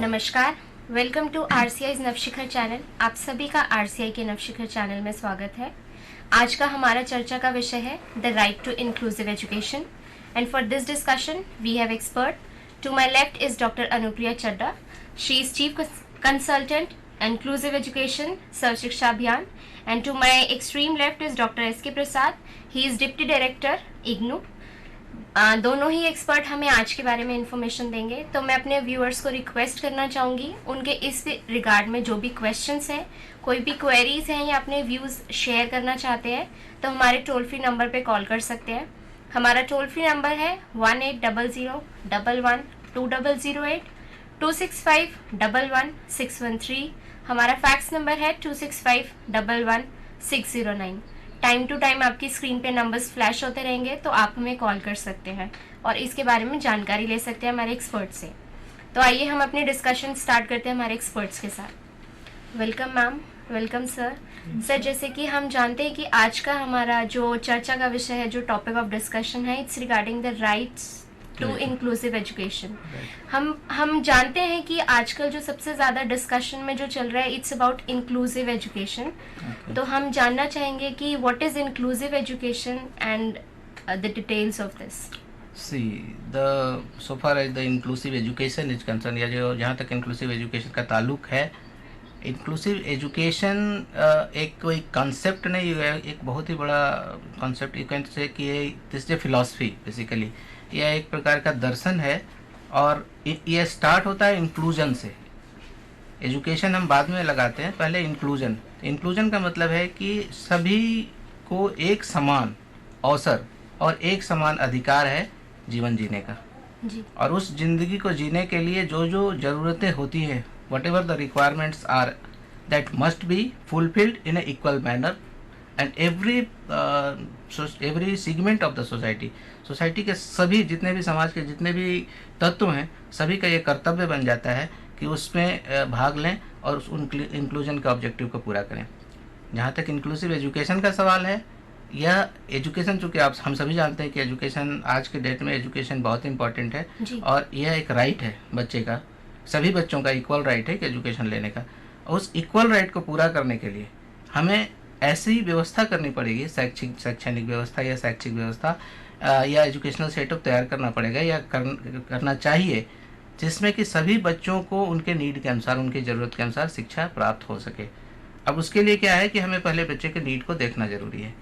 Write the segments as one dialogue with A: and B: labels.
A: नमस्कार, welcome to RCI नवशिखर channel. आप सभी का आरसीआई के नवशिखर चैनल में स्वागत है। आज का हमारा चर्चा का विषय है the right to inclusive education and for this discussion we have expert. To my left is doctor Anupriya Chadha. She is chief consultant inclusive education Sarva Shiksha Abhiyan and to my extreme left is doctor SK. Prasad. He is deputy director IGNOU. दोनों ही expert हमें आज के बारे में information देंगे। तो मैं अपने व्यूअर्स को रिक्वेस्ट करना चाहूँगी उनके इस रिगार्ड में जो भी क्वेश्चंस हैं, कोई भी क्वेरीज हैं या अपने व्यूज़ शेयर करना चाहते हैं तो हमारे टोल फ्री नंबर पे कॉल कर सकते हैं। हमारा टोल फ्री नंबर है 1800112008 265111613। हमारा फैक्स नंबर है 265111609। टाइम टू टाइम आपकी स्क्रीन पे नंबर्स फ्लैश होते रहेंगे तो आप हमें कॉल कर सकते हैं और इसके बारे में जानकारी ले सकते हैं हमारे एक्सपर्ट से। तो आइए हम अपनी डिस्कशन स्टार्ट करते हैं हमारे एक्सपर्ट्स के साथ। Welcome ma'am. Welcome sir. Sir, जैसे कि हम जानते हैं कि आज का हमारा जो चर्चा का विषय है, जो टॉपिक ऑफ डिस्कशन है, it's regarding the rights to inclusive education. हम जानते हैं कि आजकल जो सबसे ज़्यादा डिस्कशन में जो चल रहा है इट्स अबाउट इंक्लूसिव एजुकेशन। तो हम जानना चाहेंगे कि what is inclusive education and the details of this.
B: so far as the inclusive education is concerned, या जो जहाँ तक inclusive education का ताल्लुक है, इंक्लूसिव एजुकेशन एक कोई कॉन्सेप्ट नहीं है, एक बहुत ही बड़ा कॉन्सेप्ट यू कैन से कि दिस इज फिलॉसफी बेसिकली। यह एक प्रकार का दर्शन है और यह स्टार्ट होता है इंक्लूजन से। एजुकेशन हम बाद में लगाते हैं, पहले इंक्लूजन। इंक्लूजन का मतलब है कि सभी को एक समान अवसर और एक समान अधिकार है जीवन जीने का
A: जी।
B: और उस जिंदगी को जीने के लिए जो जो ज़रूरतें होती हैं, whatever the requirements are, that must be fulfilled in a equal manner, and every segment of the society के सभी जितने भी समाज के जितने भी तत्व हैं, सभी का ये कर्तव्य बन जाता है कि उसमें भाग लें और उस इंक्लूजन के ऑब्जेक्टिव को पूरा करें। जहाँ तक इंक्लूसिव एजुकेशन का सवाल है, यह एजुकेशन, चूँकि हम सभी जानते हैं कि एजुकेशन आज के डेट में एजुकेशन बहुत इंपॉर्टेंट है और यह एक राइट है बच्चे का। सभी बच्चों का इक्वल राइट है कि एजुकेशन लेने का। उस इक्वल राइट को पूरा करने के लिए हमें ऐसी व्यवस्था करनी पड़ेगी, शैक्षणिक व्यवस्था या शैक्षिक व्यवस्था या एजुकेशनल सेटअप तैयार करना पड़ेगा या करना चाहिए, जिसमें कि सभी बच्चों को उनके नीड के अनुसार, उनकी ज़रूरत के अनुसार शिक्षा प्राप्त हो सके। अब उसके लिए क्या है कि हमें पहले बच्चे के नीड को देखना ज़रूरी है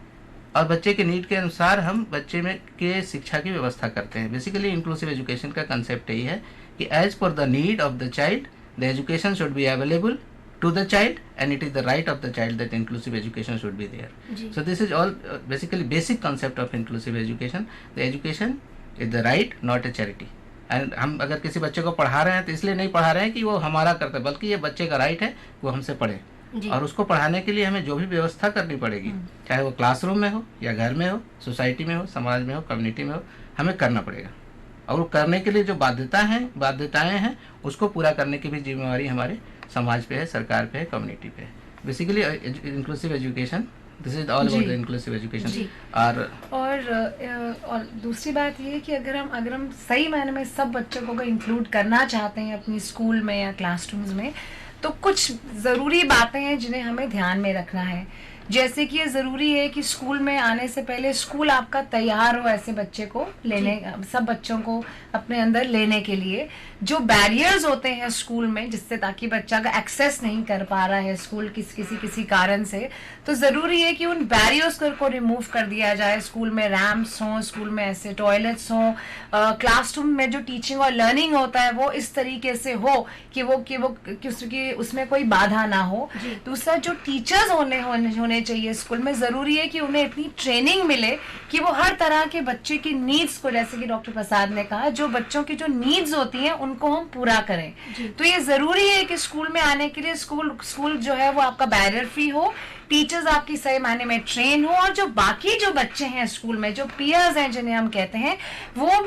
B: और बच्चे के नीड के अनुसार हम बच्चे में के शिक्षा की व्यवस्था करते हैं। बेसिकली इंक्लूसिव एजुकेशन का कंसेप्ट यही है कि एज पर the need of the child the education should be available to the child and it is the right of the child that inclusive education should be there. So this is all basically basic concept of inclusive education. The education is the right, not a charity. And हम अगर किसी बच्चे को पढ़ा रहे हैं तो इसलिए नहीं पढ़ा रहे हैं कि वो हमारा कर्तव्य, बल्कि ये बच्चे का राइट है वो हमसे पढ़े और उसको पढ़ाने के लिए हमें जो भी व्यवस्था करनी पड़ेगी, चाहे वो क्लासरूम में हो या घर में हो, सोसाइटी में हो, समाज में हो, कम्युनिटी में हो, हमें करना पड़ेगा। और वो करने के लिए जो बाध्यताएं हैं उसको पूरा करने की भी जिम्मेवारी हमारे समाज पे है, सरकार पे है, कम्युनिटी पे है। Basically inclusive education, this is all about the inclusive education.
C: और दूसरी बात ये है कि अगर हम सही मायने में सब बच्चों को इंक्लूड करना चाहते हैं अपनी स्कूल में या क्लासरूम्स में, तो कुछ ज़रूरी बातें हैं जिन्हें हमें ध्यान में रखना है। जैसे कि ये ज़रूरी है कि स्कूल में आने से पहले स्कूल आपका तैयार हो ऐसे बच्चे को लेने, सब बच्चों को अपने अंदर लेने के लिए। जो बैरियर्स होते हैं स्कूल में, जिससे ताकि बच्चा का एक्सेस नहीं कर पा रहा है स्कूल किसी कारण से, तो ज़रूरी है कि उन बैरियर्स को रिमूव कर दिया जाए। स्कूल में रैम्प्स हों, स्कूल में ऐसे टॉयलेट्स हों, क्लासरूम में जो टीचिंग और लर्निंग होता है वो इस तरीके से हो कि उसमें कोई बाधा ना हो। दूसरा, जो टीचर्स होने चाहिए स्कूल में, जरूरी है कि उन्हें इतनी ट्रेनिंग मिले कि वो हर तरह के बच्चे की नीड्स को, जैसे कि डॉक्टर प्रसाद ने कहा, जो बच्चों की जो नीड्स होती हैं उनको हम पूरा करें। तो ये जरूरी है कि स्कूल में आने के लिए स्कूल जो है वो आपका बैरियर फ्री हो, टीचर्स आपकी सही मायने में ट्रेन हो, और जो बाकी जो बच्चे हैं स्कूल में, जो पीयर्स हैं जिन्हें हम कहते हैं, वो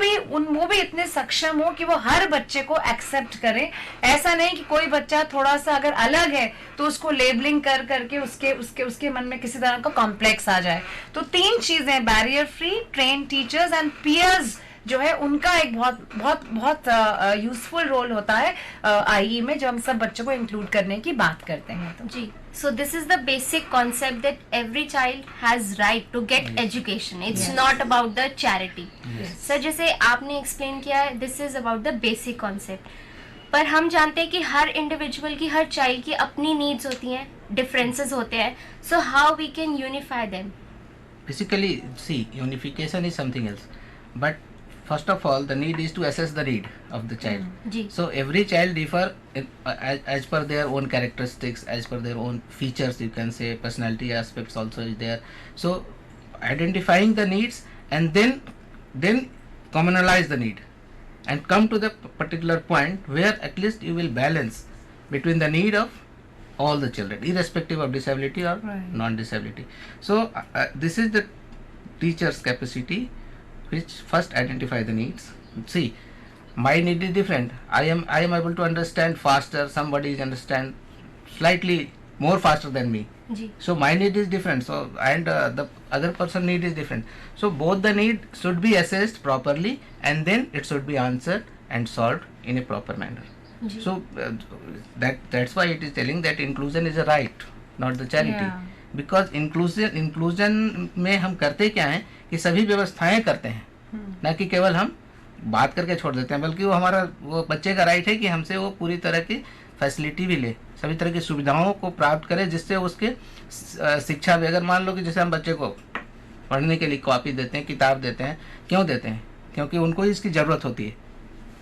C: भी इतने सक्षम हो कि वो हर बच्चे को एक्सेप्ट करें। ऐसा नहीं कि कोई बच्चा थोड़ा सा अगर अलग है तो उसको लेबलिंग करके उसके मन में किसी तरह का कॉम्प्लेक्स आ जाए। तो तीन चीजें, barrier free, train teachers and peers जो है उनका एक बहुत बहुत बहुत यूजफुल रोल होता है आईई में, जब हम सब बच्चों को इंक्लूड करने की बात करते हैं। तो
A: जी, so this is the basic concept that every child has right to get education. It's not about the charity. Sir जैसे आपने एक्सप्लेन किया, this is about the basic concept. पर हम जानते हैं कि हर इंडिविजुअल की, हर चाइल्ड की अपनी नीड्स होती हैं, डिफरेंसेस होते हैं. So how we can unify them?
B: Basically, see, unification is something else. But first of all, the need is to assess the need of the child.
A: जी.
B: So every child differ as per their own characteristics, as per their own features. You can say personality aspects also is there. So identifying the needs and then communalize the need and come to the particular point where at least you will balance between the need of all the children, irrespective of disability or non-disability. So this is the teacher's capacity, which first identify the needs. See, my need is different. I am able to understand faster. Somebody is understand slightly more faster than me.
A: जी.
B: So my need is different. So and the other person need is different. So both the need should be assessed properly, and then it should be answered and solved in a proper manner.
A: जी.
B: So that's why it is telling that inclusion is a right, not the charity.
C: Yeah.
B: Because inclusion में हम करते क्या हैं कि सभी व्यवस्थाएं करते हैं, ना कि केवल हम बात करके छोड़ देते हैं, बल्कि वो बच्चे का राइट है कि हमसे वो पूरी तरह की फैसिलिटी भी ले, सभी तरह की सुविधाओं को प्राप्त करे, जिससे उसके शिक्षा भी, अगर मान लो कि जैसे हम बच्चे को पढ़ने के लिए कॉपी देते हैं, किताब देते हैं, क्यों देते हैं? क्योंकि उनको इसकी ज़रूरत होती है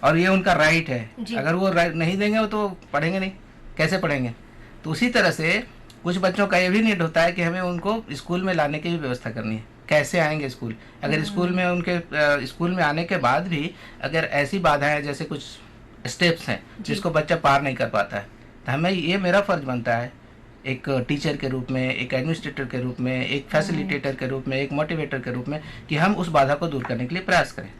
B: और ये उनका राइट है. अगर वो राइट नहीं देंगे तो पढ़ेंगे नहीं, कैसे पढ़ेंगे? तो उसी तरह से कुछ बच्चों का ये भी नीड होता है कि हमें उनको स्कूल में लाने की भी व्यवस्था करनी है. कैसे आएंगे स्कूल? अगर स्कूल में उनके स्कूल में आने के बाद भी अगर ऐसी बाधाएं, जैसे कुछ स्टेप्स हैं जिसको बच्चा पार नहीं कर पाता है, तो हमें ये मेरा फर्ज बनता है एक टीचर के रूप में, एक एडमिनिस्ट्रेटर के रूप में, एक फैसिलिटेटर के रूप में, एक मोटिवेटर के रूप में, कि हम उस बाधा को दूर करने के लिए प्रयास करें.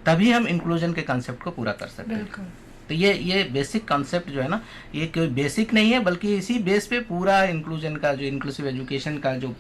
B: तभी हम इंक्लूजन के कॉन्सेप्ट को पूरा कर सकते हैं. तो ये बेसिक कॉन्सेप्ट जो है ना, ये कोई बेसिक नहीं है, बल्कि इसी बेस पे पूरा इंक्लूजन का, जो इंक्लूसिव एजुकेशन का जो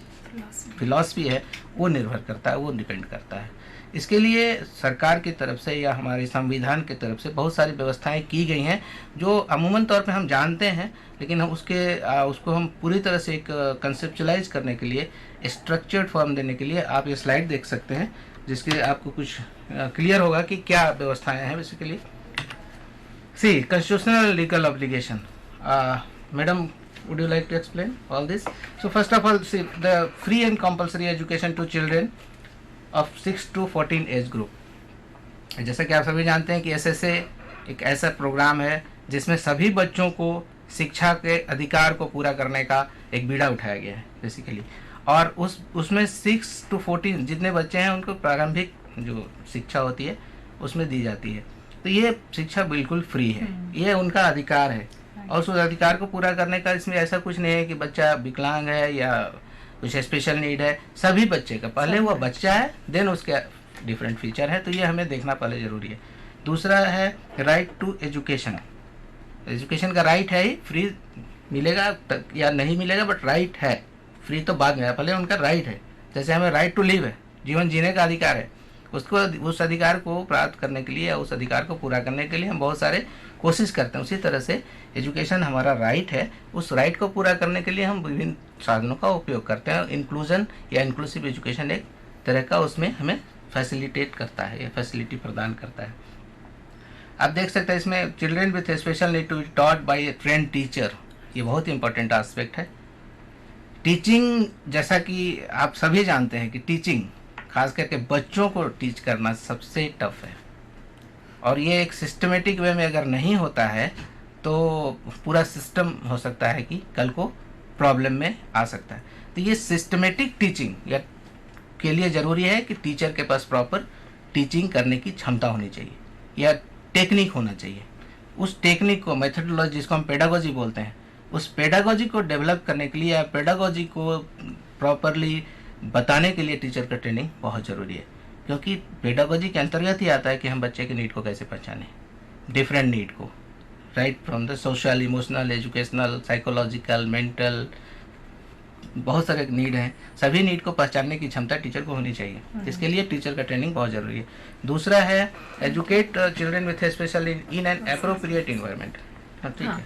B: फिलॉसफी है वो निर्भर करता है, वो डिपेंड करता है. इसके लिए सरकार की तरफ से या हमारे संविधान की तरफ से बहुत सारी व्यवस्थाएं की गई हैं, जो अमूमन तौर पे हम जानते हैं, लेकिन हम उसको हम पूरी तरह से एक कंसेप्चुलाइज करने के लिए, स्ट्रक्चर्ड फॉर्म देने के लिए आप ये स्लाइड देख सकते हैं, जिसके आपको कुछ क्लियर होगा कि क्या व्यवस्थाएं हैं. Basically C constitutional legal obligation. Madam, would you like to explain all this? So first of all, see the free and compulsory education to children of 6 to 14 age group. जैसा कि आप सभी जानते हैं कि SSA एक ऐसा प्रोग्राम है जिसमें सभी बच्चों को शिक्षा के अधिकार को पूरा करने का एक बीड़ा उठाया गया है बेसिकली, और उसमें 6 to 14 जितने बच्चे हैं उनको प्रारंभिक जो शिक्षा होती है उसमें दी जाती है. तो ये शिक्षा बिल्कुल फ्री है, ये उनका अधिकार है, और उस अधिकार को पूरा करने का इसमें ऐसा कुछ नहीं है कि बच्चा विकलांग है या कुछ स्पेशल नीड है. सभी बच्चे का, पहले वो बच्चा है देन उसके डिफरेंट फीचर है, तो ये हमें देखना पहले ज़रूरी है. दूसरा है राइट टू एजुकेशन. एजुकेशन का राइट है ही, फ्री मिलेगा या नहीं मिलेगा, बट राइट है. फ्री तो बाद में है, पहले उनका राइट है. जैसे हमें राइट टू लिव है, जीवन जीने का अधिकार है, उसको उस अधिकार को प्राप्त करने के लिए या उस अधिकार को पूरा करने के लिए हम बहुत सारे कोशिश करते हैं. उसी तरह से एजुकेशन हमारा राइट है, उस राइट को पूरा करने के लिए हम विभिन्न साधनों का उपयोग करते हैं. इंक्लूजन या इंक्लूसिव एजुकेशन एक तरह का उसमें हमें फैसिलिटेट करता है या फैसिलिटी प्रदान करता है. आप देख सकते हैं इसमें children with special need to be taught by a trained teacher. ये बहुत इंपॉर्टेंट एस्पेक्ट है. टीचिंग, जैसा कि आप सभी जानते हैं कि टीचिंग खास करके बच्चों को टीच करना सबसे टफ है, और ये एक सिस्टमेटिक वे में अगर नहीं होता है तो पूरा सिस्टम हो सकता है कि कल को प्रॉब्लम में आ सकता है. तो ये सिस्टमेटिक टीचिंग या के लिए ज़रूरी है कि टीचर के पास प्रॉपर टीचिंग करने की क्षमता होनी चाहिए या टेक्निक होना चाहिए. उस टेक्निक को, मेथडोलॉजी जिसको हम पेडागोजी बोलते हैं, उस पेडागोजी को डेवलप करने के लिए या पेडागोजी को प्रॉपरली बताने के लिए टीचर का ट्रेनिंग बहुत ज़रूरी है. क्योंकि पेडागोजी के अंतर्गत ही आता है कि हम बच्चे के नीड को कैसे पहचानें, डिफरेंट नीड को, right from the social, emotional, educational, psychological, mental, बहुत सारे नीड हैं, सभी नीड को पहचानने की क्षमता टीचर को होनी चाहिए। इसके लिए टीचर का ट्रेनिंग बहुत जरूरी है। दूसरा है educate children with special in an appropriate environment, ठीक है,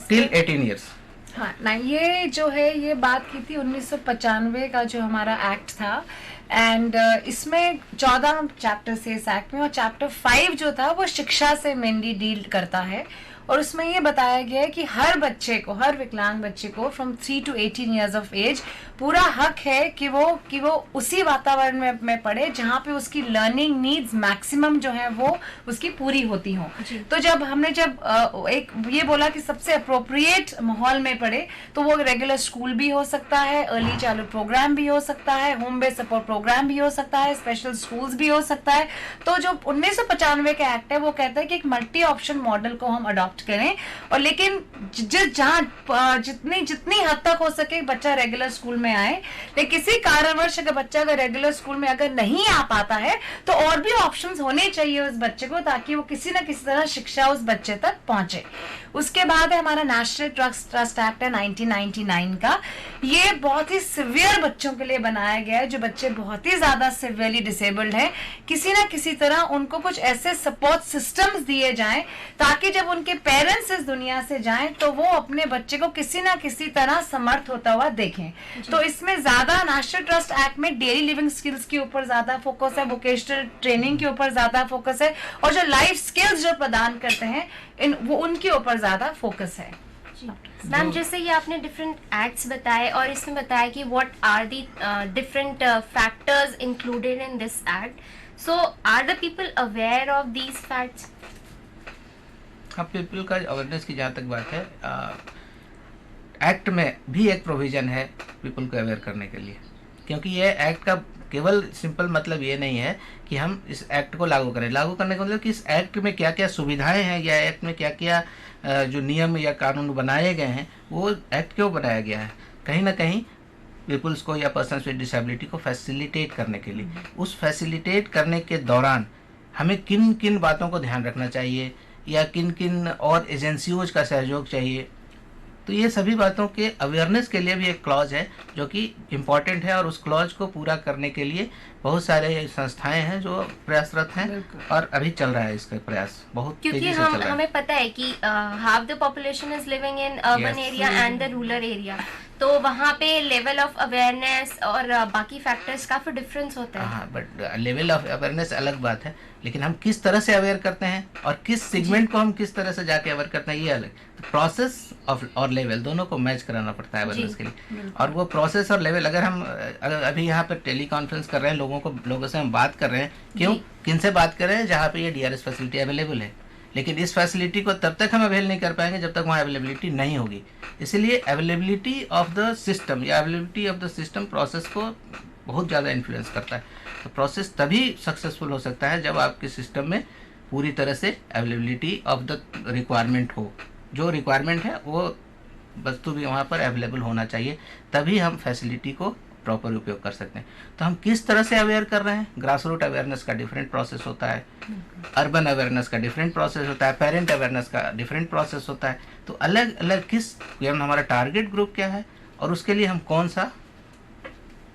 B: टिल 18 ईयर्स।
C: हाँ ना, ये जो है ये बात की थी 1995 का जो हमारा एक्ट था, एंड इसमें 14 चैप्टर से इस एक्ट में, और चैप्टर 5 जो था वो शिक्षा से मेनली डील करता है। और उसमें ये बताया गया है कि हर बच्चे को, हर विकलांग बच्चे को from 3 to 18 years of age पूरा हक है कि वो उसी वातावरण में पढ़े जहाँ पे उसकी लर्निंग नीड्स मैक्सिमम जो है वो उसकी पूरी होती हों। तो जब हमने एक ये बोला कि सबसे अप्रोप्रिएट माहौल में पढ़े, तो वो रेगुलर स्कूल भी हो सकता है, अर्ली चाइल्डहुड प्रोग्राम भी हो सकता है, होम बेस्ड सपोर्ट प्रोग्राम भी हो सकता है, स्पेशल स्कूल्स भी हो सकता है। तो जो 1995 का एक्ट है वो कहता है कि एक मल्टी ऑप्शन मॉडल को हम अडॉप्ट करें, और लेकिन जितनी हद तक हो सके बच्चा रेगुलर स्कूल में आए। लेकिन किसी कारणवश अगर बच्चा अगर रेगुलर स्कूल में अगर नहीं आ पाता है तो और भी ऑप्शंस होने चाहिए उस बच्चे को, ताकि वो किसी ना किसी तरह शिक्षा उस बच्चे तक पहुंचे। उसके बाद है हमारा नेशनल ट्रस्ट एक्ट है 1999 का। ये बहुत ही सिवियर बच्चों के लिए बनाया गया है, जो बच्चे बहुत ही ज्यादा सिवियरली डिसेबल्ड है। किसी ना किसी तरह उनको कुछ ऐसे सपोर्ट सिस्टम्स दिए जाएं ताकि जब उनके पेरेंट्स इस दुनिया से जाएं तो वो अपने बच्चे को किसी ना किसी तरह समर्थ होता हुआ देखें। तो इसमें ज्यादा नेशनल ट्रस्ट एक्ट में डेली लिविंग स्किल्स के ऊपर ज्यादा फोकस है, वोकेशनल ट्रेनिंग के ऊपर ज्यादा फोकस है, और जो लाइफ स्किल्स जो प्रदान करते हैं वो उनके ऊपर ज्यादा फोकस है।
A: मैम, जैसे ये आपने डिफरेंट एक्ट्स बताए और इसमें बताया कि what are the different factors included in this act, so are the people aware of these facts?
B: हाँ, पीपल का अवेयरनेस की जहाँ तक बात है, एक्ट में भी एक प्रोविज़न है पीपल को अवेयर करने के लिए, क्योंकि ये एक्ट का केवल सिंपल मतलब ये नहीं है कि हम इस एक्ट को लागू करें। लागू करने का मतलब कि इस एक्ट में क्या क्या सुविधाएं हैं या एक्ट में क्या क्या जो नियम या कानून बनाए गए हैं, वो एक्ट क्यों बनाया गया है, कहीं ना कहीं पीपल्स को या पर्सन्स विद डिसेबिलिटी को फैसिलिटेट करने के लिए। उस फैसिलिटेट करने के दौरान हमें किन किन बातों को ध्यान रखना चाहिए या किन किन और एजेंसियों का सहयोग चाहिए, तो ये सभी बातों के अवेयरनेस के लिए भी एक क्लॉज है जो कि इम्पॉर्टेंट है। और उस क्लॉज को पूरा करने के लिए बहुत सारे संस्थाएं हैं जो प्रयासरत हैं, और अभी चल रहा है इसका प्रयास बहुत तेजी से चल रहा है।
A: हमें पता है कि half the population is living in urban area and the rural area, तो वहाँ पे लेवल ऑफ अवेयरनेस और बाकी फैक्टर्स काफी डिफरेंस होता है।
B: हाँ, बट लेवल ऑफ अवेयरनेस अलग बात है, लेकिन हम किस तरह से अवेयर करते हैं और किस सेगमेंट को हम किस तरह से जाके अवेयर करते हैं ये अलग। तो प्रोसेस और लेवल दोनों को मैच कराना पड़ता है अवेयरनेस के लिए। और वो प्रोसेस और लेवल अगर अभी यहाँ पर टेली कॉन्फ्रेंस कर रहे हैं, लोगों से हम बात कर रहे हैं, क्यों, किन से बात कर रहे हैं, जहाँ पे ये DRS फैसिलिटी अवेलेबल है। लेकिन इस फैसिलिटी को तब तक हम अवेल नहीं कर पाएंगे जब तक वहाँ अवेलेबिलिटी नहीं होगी। इसलिए अवेलेबिलिटी ऑफ द सिस्टम या availability of the system process को बहुत ज़्यादा इन्फ्लुएंस करता है। तो प्रोसेस तभी सक्सेसफुल हो सकता है जब आपके सिस्टम में पूरी तरह से अवेलेबिलिटी ऑफ द रिक्वायरमेंट हो। जो रिक्वायरमेंट है वो वस्तु भी वहाँ पर अवेलेबल होना चाहिए, तभी हम फैसिलिटी को प्रॉपर उपयोग कर सकते हैं। तो हम किस तरह से अवेयर कर रहे हैं, ग्रास रूट अवेयरनेस का डिफरेंट प्रोसेस होता है, अर्बन अवेयरनेस का डिफरेंट प्रोसेस होता है, पेरेंट अवेयरनेस का डिफरेंट प्रोसेस होता है। तो अलग अलग हमारा टारगेट ग्रुप क्या है और उसके लिए हम कौन सा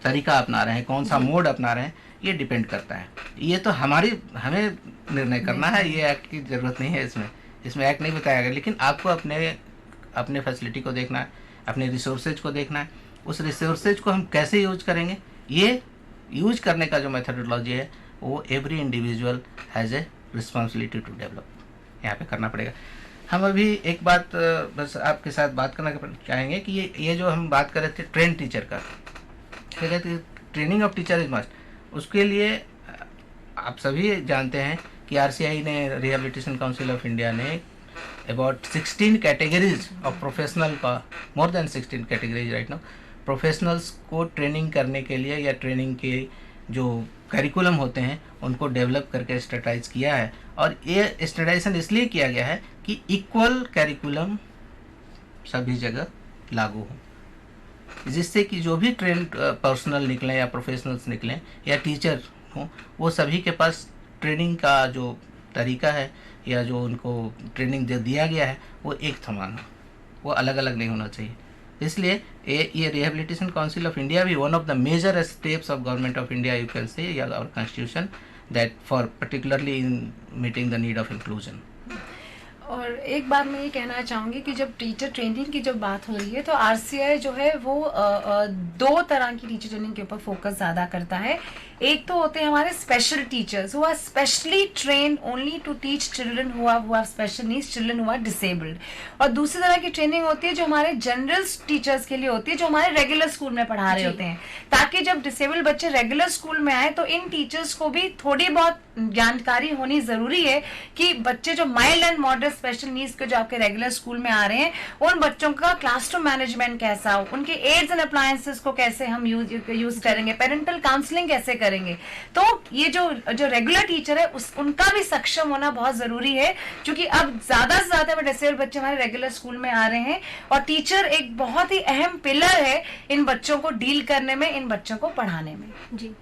B: तरीका अपना रहे हैं, कौन सा मोड अपना रहे हैं, ये डिपेंड करता है। ये तो हमें निर्णय करना है, ये एक्ट की ज़रूरत नहीं है। इसमें एक्ट नहीं बताया गया, लेकिन आपको अपने फैसिलिटी को देखना है, अपने रिसोर्सेज को देखना है। उस रिसोर्सेज को हम कैसे यूज करेंगे, ये यूज करने का जो मेथडोलॉजी है वो every individual has a responsibility to develop, यहाँ पे करना पड़ेगा। हम अभी एक बात बस आपके साथ बात करना चाहेंगे कि ये जो हम बात कर रहे थे ट्रेन टीचर का, training of teacher is must. उसके लिए आप सभी जानते हैं कि RCI ने, रिहेबिलिटेशन काउंसिल ऑफ इंडिया ने अबाउट 16 कैटेगरीज ऑफ प्रोफेशनल का, more than 16 categories right now, professionals को ट्रेनिंग करने के लिए या ट्रेनिंग के जो करिकुलम होते हैं उनको डेवलप करके स्टैंडर्डाइज किया है। और ये स्टैंडर्डाइजेशन इसलिए किया गया है कि इक्वल करिकुलम सभी जगह लागू हो, जिससे कि जो भी ट्रेन पर्सनल निकलें या प्रोफेशनल्स निकलें या टीचर हों, वो सभी के पास ट्रेनिंग का जो तरीका है या जो उनको ट्रेनिंग दिया गया है वो एक समान हो, वो अलग अलग नहीं होना चाहिए। इसलिए ये रिहेबिलिटेशन काउंसिल ऑफ इंडिया भी one of the major steps of government of India, you can say, या our constitution, that for particularly in meeting the need of inclusion.
C: और एक बात मैं ये कहना चाहूँगी कि जब टीचर ट्रेनिंग की जब बात हो रही है तो आरसीआई जो है वो दो तरह की टीचर ट्रेनिंग के ऊपर फोकस ज़्यादा करता है। एक तो होते हैं हमारे special teachers who are specially trained only to teach children who are special needs, children who are disabled. और दूसरी तरह की ट्रेनिंग होती है जो हमारे जनरल टीचर्स के लिए होती है, जो हमारे रेगुलर स्कूल में पढ़ा रहे होते हैं, ताकि जब डिसेबल्ड बच्चे रेगुलर स्कूल में आए तो इन टीचर्स को भी थोड़ी बहुत जानकारी होनी जरूरी है कि बच्चे जो mild and moderate special needs के जो आपके रेगुलर स्कूल में आ रहे हैं, उन बच्चों का क्लासरूम मैनेजमेंट कैसा हो, उनके एड्स एंड अप्लायंसेस को कैसे हम यूज करेंगे, पेरेंटल काउंसलिंग कैसे करेंगे। तो ये जो रेगुलर टीचर है उनका भी सक्षम होना बहुत जरूरी है, क्योंकि अब ज्यादा से ज्यादा डिसेबल्ड बच्चे हमारे रेगुलर स्कूल में आ रहे हैं और टीचर एक बहुत ही अहम पिलर है इन बच्चों को डील करने में, इन बच्चों को पढ़ाने में। जी,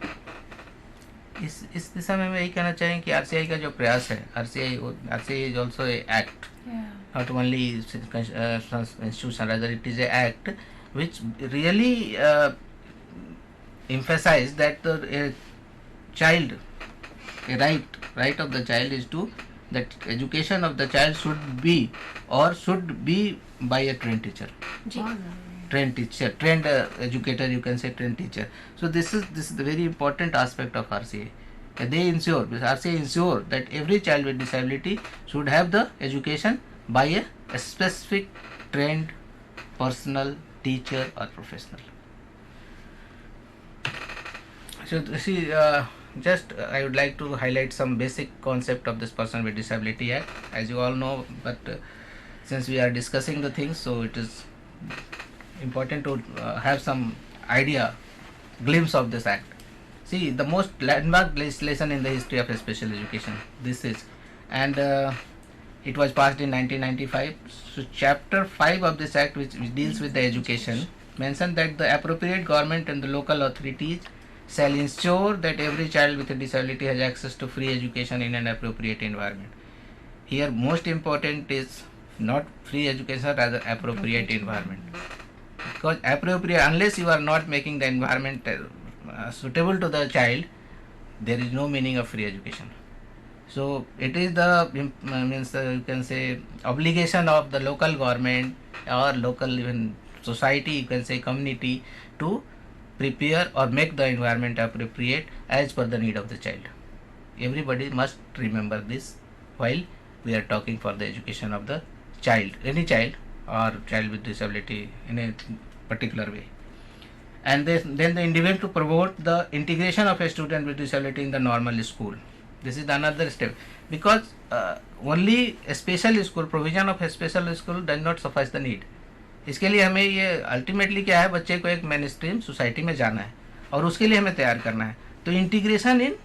B: इस दिशा में मैं यही कहना चाहें कि आरसीआई का जो प्रयास है, RCI is also a act, not only institution, rather it is a act which really emphasize that the child, a right of the child is to, that education of the child should be by a trained teacher, trained educator, you can say trained teacher. So this is the very important aspect of RCA. They ensure, RCA ensure that every child with disability should have the education by a specific trained personal teacher or professional. So see, just I would like to highlight some basic concept of this Person with Disability Act. As you all know, but since we are discussing the things, so it is important to have some idea, glimpse of this act. See, the most landmark legislation in the history of special education, this is, and it was passed in 1995. So chapter 5 of this act, which deals with the education, mentioned that the appropriate government and the local authorities shall ensure that every child with a disability has access to free education in an appropriate environment. Here most important is not free education, rather appropriate environment. Because appropriate, unless you are not making the environment suitable to the child, there is no meaning of free education. So it is the you can say obligation of the local government or local even society, you can say community, to prepare or make the environment appropriate as per the need of the child. Everybody must remember this while we are talking for the education of the child, any child or child with disability in a particular way. And then the individual to promote the integration of a student with disability in the normal school. This is another step, because only a special school, provision of a special school does not suffice the need. इसके लिए हमें ये ultimately क्या है, बच्चे को एक main stream society में जाना है और उसके लिए हमें तैयार करना है। तो इंटीग्रेशन इन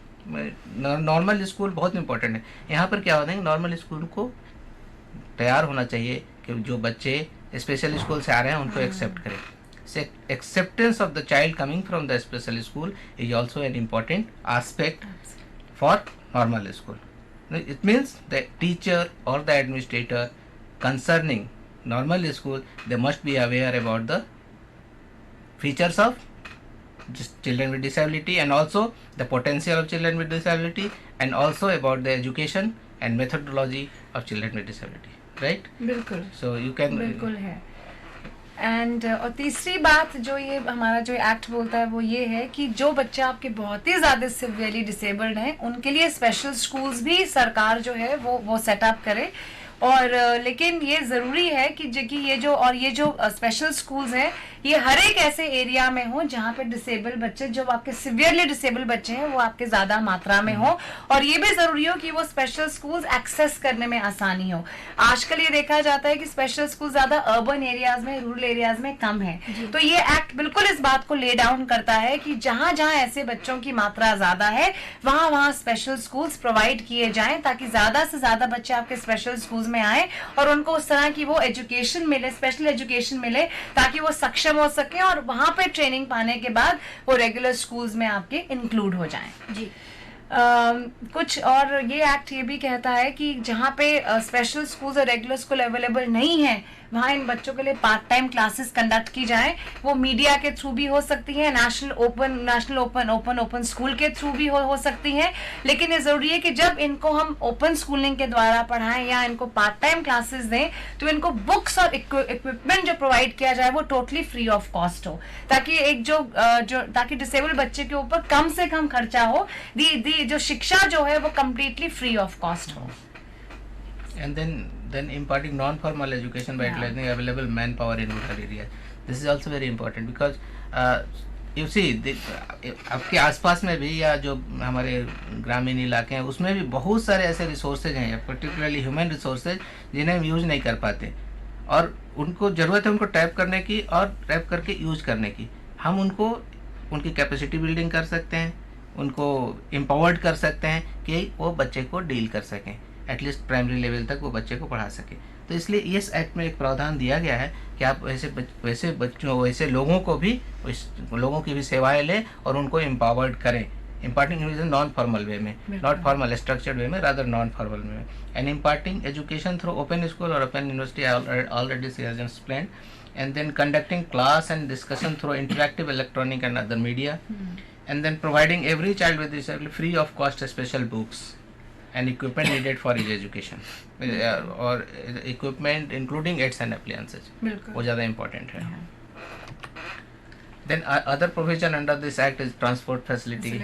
B: नॉर्मल स्कूल बहुत इंपॉर्टेंट है। यहाँ पर क्या होता है, नॉर्मल स्कूल को तैयार होना चाहिए कि जो बच्चे स्पेशल स्कूल से आ रहे हैं उनको एक्सेप्ट करें। Acceptance of the child coming from the special school is also an important aspect for normal school. It means the teacher or the administrator concerning normal school, they must be aware about the features of children with disability and also the potential of children with disability, and also about the education and methodology of children with disability, right? बिल्कुल. So you can
C: बिल्कुल है. And और तीसरी बात जो ये हमारा जो एक्ट बोलता है वो ये है कि जो बच्चे आपके बहुत ही ज़्यादा सिवियरली डिसेबल्ड हैं उनके लिए स्पेशल स्कूल्स भी सरकार जो है वो सेटअप करे। और लेकिन ये ज़रूरी है कि ये जो स्पेशल स्कूल्स हैं ये हर एक ऐसे एरिया में हो जहाँ पे डिसेबल बच्चे, जो आपके सिवियरली डिसेबल बच्चे हैं, वो आपके ज़्यादा मात्रा में हो। और ये भी ज़रूरी हो कि वो स्पेशल स्कूल्स एक्सेस करने में आसानी हो। आजकल ये देखा जाता है कि स्पेशल स्कूल ज़्यादा अर्बन एरियाज में, रूरल एरियाज में कम है। तो ये एक्ट बिल्कुल इस बात को ले डाउन करता है कि जहाँ जहाँ ऐसे बच्चों की मात्रा ज़्यादा है वहाँ स्पेशल स्कूल्स प्रोवाइड किए जाएँ, ताकि ज़्यादा से ज़्यादा बच्चे आपके स्पेशल स्कूल्स में आए और उनको उस तरह की वो एजुकेशन मिले, स्पेशल एजुकेशन मिले, ताकि वो सक्षम हो सके और वहां पे ट्रेनिंग पाने के बाद वो रेगुलर स्कूल्स में आपके इंक्लूड हो जाएं। जी। कुछ और ये एक्ट ये भी कहता है कि जहाँ पे स्पेशल स्कूल्स और रेगुलर स्कूल अवेलेबल नहीं है वहाँ इन बच्चों के लिए पार्ट टाइम क्लासेस कंडक्ट की जाए। वो मीडिया के थ्रू भी हो सकती है, नेशनल ओपन स्कूल के थ्रू भी हो सकती है। लेकिन ये जरूरी है कि जब इनको हम ओपन स्कूलिंग के द्वारा पढ़ाएं या इनको पार्ट टाइम क्लासेस दें, तो इनको बुक्स और इक्विपमेंट जो प्रोवाइड किया जाए वो टोटली फ्री ऑफ कॉस्ट हो, ताकि एक ताकि डिसेबल बच्चे के ऊपर कम से कम खर्चा हो, जो शिक्षा जो है वो कंप्लीटली फ्री ऑफ कॉस्ट हो।
B: And then imparting non-formal education by utilizing available manpower in rural areas. This is also very important because you see आपके आसपास में भी या जो हमारे ग्रामीण इलाके हैं उसमें भी बहुत सारे ऐसे रिसोर्सेज हैं, पर्टिकुलरली ह्यूमन रिसोर्सेज, जिन्हें हम यूज नहीं कर पाते और उनको ज़रूरत है उनको टैप करने की और टैप करके यूज करने की। हम उनको उनकी कैपेसिटी बिल्डिंग कर सकते हैं, उनको एम्पावर्ड कर सकते हैं कि वो बच्चे को डील कर सकें, एटलीस्ट प्राइमरी लेवल तक वो बच्चे को पढ़ा सके। तो इसलिए इस एक्ट में एक प्रावधान दिया गया है कि आप वैसे बच्चों वैसे लोगों को भी लोगों की भी सेवाएं लें और उनको एम्पावर्ड करें, imparting in non formal way में, नॉट फॉर्मल स्ट्रक्चर्ड वे में, रादर नॉन फॉर्मल वे में, and imparting education through open school और open university already as explained, and then conducting class and discussion through interactive electronic and other media, and then providing every child with this free of cost special books and equipment needed for his education, और equipment including aids and appliances, वो ज़्यादा important है। Then other provision under this act is transport facility.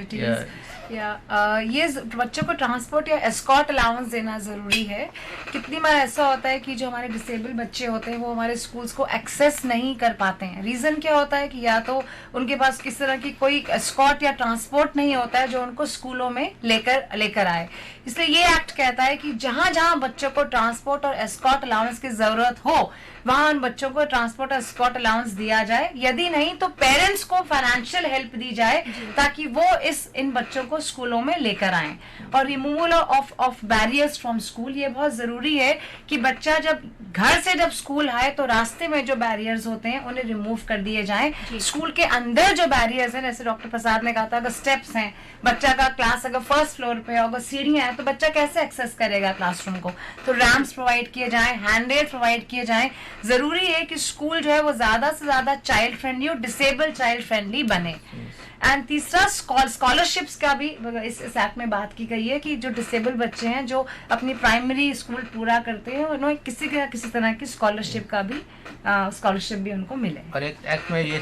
C: ये बच्चों को transport या escort allowance देना जरूरी है। कितनी बार ऐसा होता है कि जो हमारे डिसेबल बच्चे होते हैं वो हमारे स्कूल्स को एक्सेस नहीं कर पाते हैं। रीजन क्या होता है कि या तो उनके पास किस तरह की कोई एस्कॉर्ट या ट्रांसपोर्ट नहीं होता है जो उनको स्कूलों में लेकर आए। इसलिए ये एक्ट कहता है कि जहां जहां बच्चों को ट्रांसपोर्ट और एस्कॉर्ट अलाउंस की जरूरत हो वहां उन बच्चों को ट्रांसपोर्ट और एस्कॉर्ट अलाउंस दिया जाए। यदि नहीं तो पेरेंट्स को फाइनेंशियल हेल्प दी जाए ताकि वो इन बच्चों को स्कूलों में लेकर आए। और removal of barriers from school, ये बहुत जरूरी है कि बच्चा जब घर से जब स्कूल आए तो रास्ते में जो बैरियर्स होते हैं उन्हें रिमूव कर दिए जाएं। स्कूल के अंदर जो बैरियर्स हैं, जैसे डॉक्टर प्रसाद ने कहा था, अगर स्टेप्स हैं, बच्चा का क्लास अगर फर्स्ट फ्लोर पे अगर सीढ़ियां हैं तो बच्चा कैसे एक्सेस करेगा क्लासरूम को, तो रैम्प्स प्रोवाइड किए जाएं, हैंडरेल प्रोवाइड किए जाएं। जरूरी है कि स्कूल जो है वो ज्यादा से ज्यादा चाइल्ड फ्रेंडली और डिसेबल चाइल्ड फ्रेंडली बने। एंड तीसरा स्कॉलरशिप्स का भी इस एक्ट में बात की गई है कि जो डिसेबल बच्चे हैं जो अपनी प्राइमरी स्कूल पूरा करते हैं उन्हें किसी तरह की स्कॉलरशिप भी उनको मिले। और
B: एक एक्ट में ये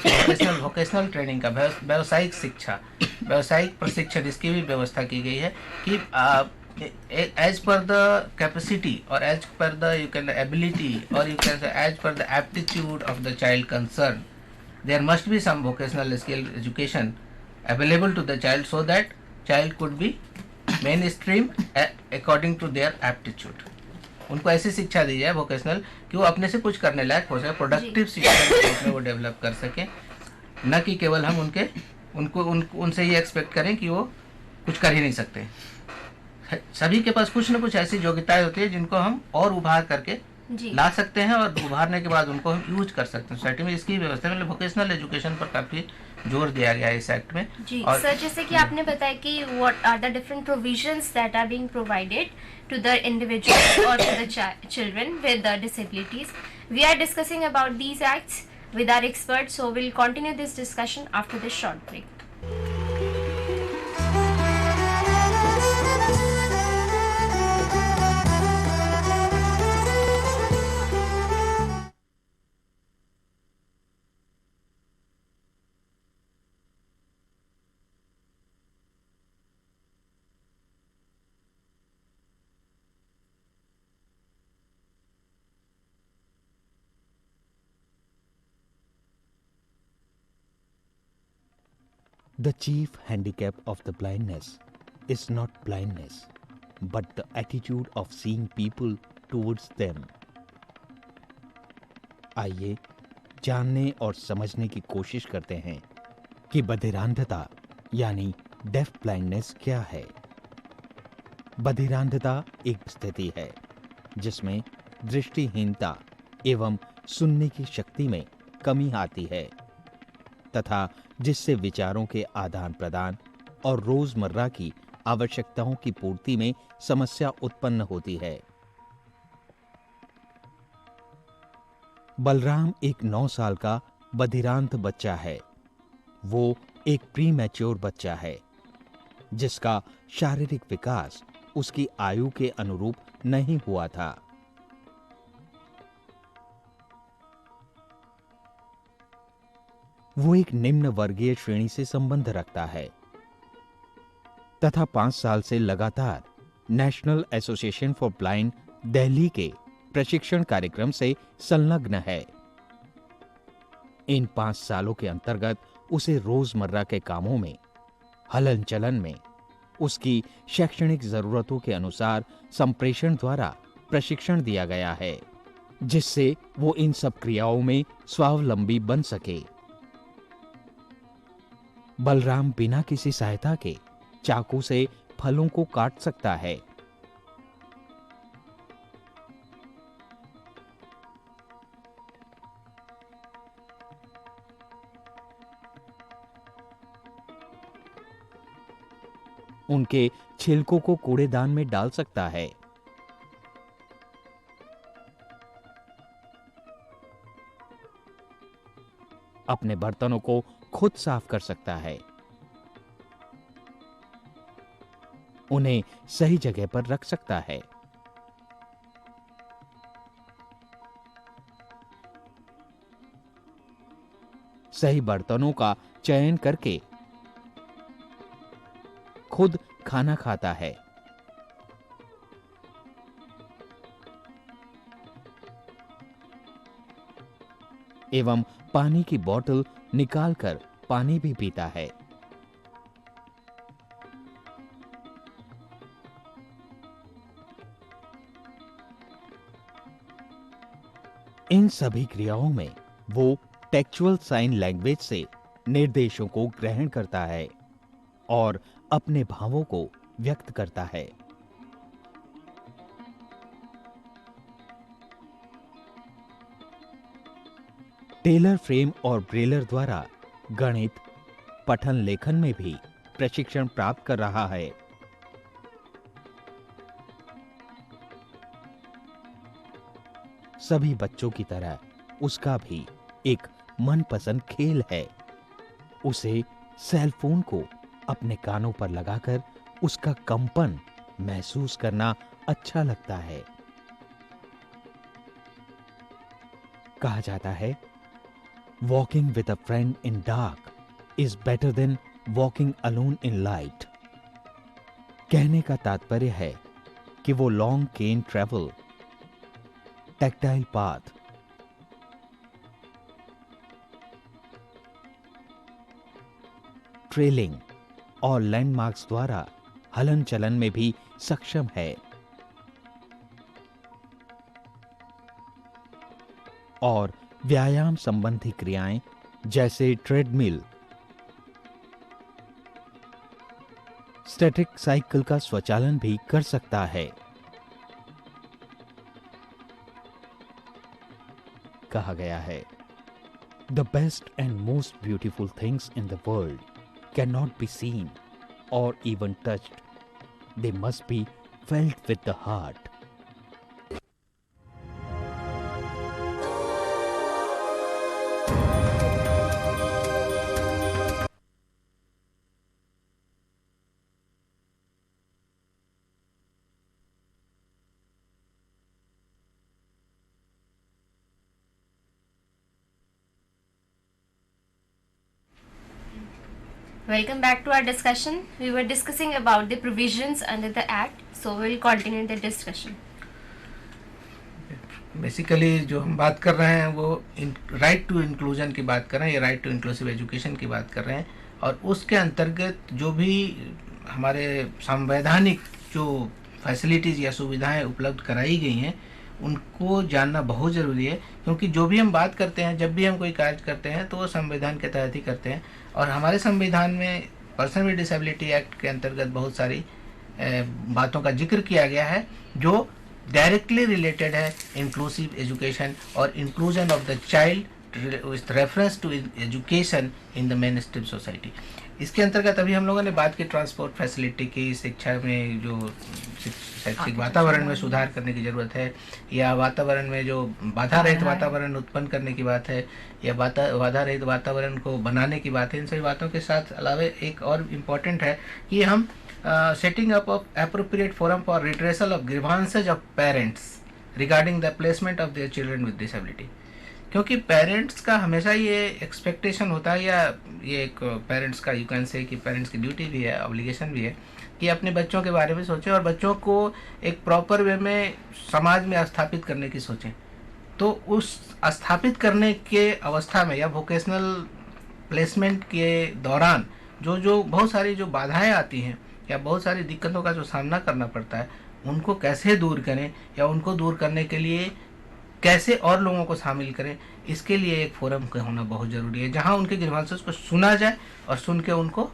B: वोकेशनल ट्रेनिंग का, व्यावसायिक शिक्षा, व्यावसायिक प्रशिक्षण, इसकी भी व्यवस्था की गई है कि as per the capacity or as per the ability or you can say as per the aptitude of the child concerned, there must be some vocational skill education available to the child so that child could be mainstream according to their aptitude. उनको ऐसी शिक्षा दी जाए vocational कि वो अपने से कुछ करने लायक हो सके, प्रोडक्टिव शिक्षा वो डेवलप कर सके, न कि केवल हम उनसे ये एक्सपेक्ट करें कि वो कुछ कर ही नहीं सकते। सभी के पास कुछ न कुछ ऐसी योग्यताएं होती है जिनको हम और उभार करके ला सकते हैं और उभारने के बाद उनको हम यूज कर सकते हैं सोसाइटी में। इसकी व्यवस्था मतलब वोकेशनल एजुकेशन पर काफी जोर दिया गया है इस एक्ट में।
A: जी सर, जैसे कि आपने बताया कि what are the different provisions that are being provided to the individual और to the children with disabilities. We are discussing about these acts with our experts, so we'll continue this discussion after this short break.
D: The chief handicap of the blindness is not blindness, but the attitude of seeing people towards them. आइए जानने और समझने की कोशिश करते हैं कि बधिरांधता यानी डेफ ब्लाइंडनेस क्या है। बधिरांधता एक स्थिति है जिसमें दृष्टिहीनता एवं सुनने की शक्ति में कमी आती है तथा जिससे विचारों के आदान प्रदान और रोजमर्रा की आवश्यकताओं की पूर्ति में समस्या उत्पन्न होती है। बलराम एक 9 साल का बधिरांत बच्चा है। वो एक प्री मैच्योर बच्चा है जिसका शारीरिक विकास उसकी आयु के अनुरूप नहीं हुआ था। वो एक निम्न वर्गीय श्रेणी से संबंध रखता है तथा 5 साल से लगातार national association for blind Delhi के प्रशिक्षण कार्यक्रम से संलग्न है। इन 5 सालों के अंतर्गत उसे रोजमर्रा के कामों में, हलन चलन में, उसकी शैक्षणिक जरूरतों के अनुसार संप्रेषण द्वारा प्रशिक्षण दिया गया है, जिससे वो इन सब क्रियाओं में स्वावलंबी बन सके। बलराम बिना किसी सहायता के चाकू से फलों को काट सकता है। उनके छिलकों को कूड़ेदान में डाल सकता है। अपने बर्तनों को खुद साफ कर सकता है। उन्हें सही जगह पर रख सकता है। सही बर्तनों का चयन करके खुद खाना खाता है। एवं पानी की बोतल निकालकर पानी भी पीता है। इन सभी क्रियाओं में वो टेक्चुअल साइन लैंग्वेज से निर्देशों को ग्रहण करता है और अपने भावों को व्यक्त करता है। टेलर फ्रेम और ब्रेलर द्वारा गणित, पठन लेखन में भी प्रशिक्षण प्राप्त कर रहा है। सभी बच्चों की तरह उसका भी एक मनपसंद खेल है। उसे सेल फोन को अपने कानों पर लगाकर उसका कंपन महसूस करना अच्छा लगता है। कहा जाता है, walking with a friend in dark is better than walking alone in light. कहने का तात्पर्य है कि वो लॉन्ग केन ट्रेवल, टैक्टाइल पाथ, ट्रेलिंग और लैंडमार्क्स द्वारा हलन चलन में भी सक्षम है और व्यायाम संबंधी क्रियाएं जैसे ट्रेडमिल, स्टैटिक साइकिल का स्वचालन भी कर सकता है। कहा गया है, the best and most beautiful things in the world cannot be seen or even touched, they must be felt with the heart.
A: Welcome back to our discussion. We were discussing about the provisions under the Act, so we will continue the discussion.
B: Basically जो हम बात कर रहे हैं वो right to inclusion की बात कर रहे हैं, या राइट टू इंक्लूसिव एजुकेशन की बात कर रहे हैं, और उसके अंतर्गत जो भी हमारे संवैधानिक जो फैसिलिटीज़ या सुविधाएं उपलब्ध कराई गई हैं उनको जानना बहुत ज़रूरी है, क्योंकि जो भी हम बात करते हैं, जब भी हम कोई कार्य करते हैं तो वो संविधान के तहत ही करते हैं। और हमारे संविधान में पर्सन विद डिसेबिलिटी एक्ट के अंतर्गत बहुत सारी बातों का जिक्र किया गया है जो डायरेक्टली रिलेटेड है इंक्लूसिव एजुकेशन और inclusion of the child with reference to education in the mainstream society. इसके अंतर्गत अभी हम लोगों ने बात की ट्रांसपोर्ट फैसिलिटी की, शिक्षा में जो शैक्षिक वातावरण में सुधार करने की ज़रूरत है, या वातावरण में जो बाधा रहित वातावरण उत्पन्न करने की बात है, या बाधा रहित वातावरण को बनाने की बात है। इन सभी बातों के साथ अलावा एक और इम्पॉर्टेंट है कि हम setting up of appropriate forum for redressal of grievances of parents regarding the placement of their children with disability. क्योंकि पेरेंट्स का हमेशा ये एक्सपेक्टेशन होता है, या ये एक पेरेंट्स का यू कैन से कि पेरेंट्स की ड्यूटी भी है, ऑब्लिगेशन भी है कि अपने बच्चों के बारे में सोचें और बच्चों को एक प्रॉपर वे में समाज में स्थापित करने की सोचें। तो उस स्थापित करने के अवस्था में या वोकेशनल प्लेसमेंट के दौरान जो बहुत सारी जो बाधाएं आती हैं या बहुत सारी दिक्कतों का जो सामना करना पड़ता है, उनको कैसे दूर करें या उनको दूर करने के लिए कैसे और लोगों को शामिल करें, इसके लिए एक फोरम का होना बहुत ज़रूरी है, जहां उनके ग्रीवांसेस को सुना जाए और सुन के उनको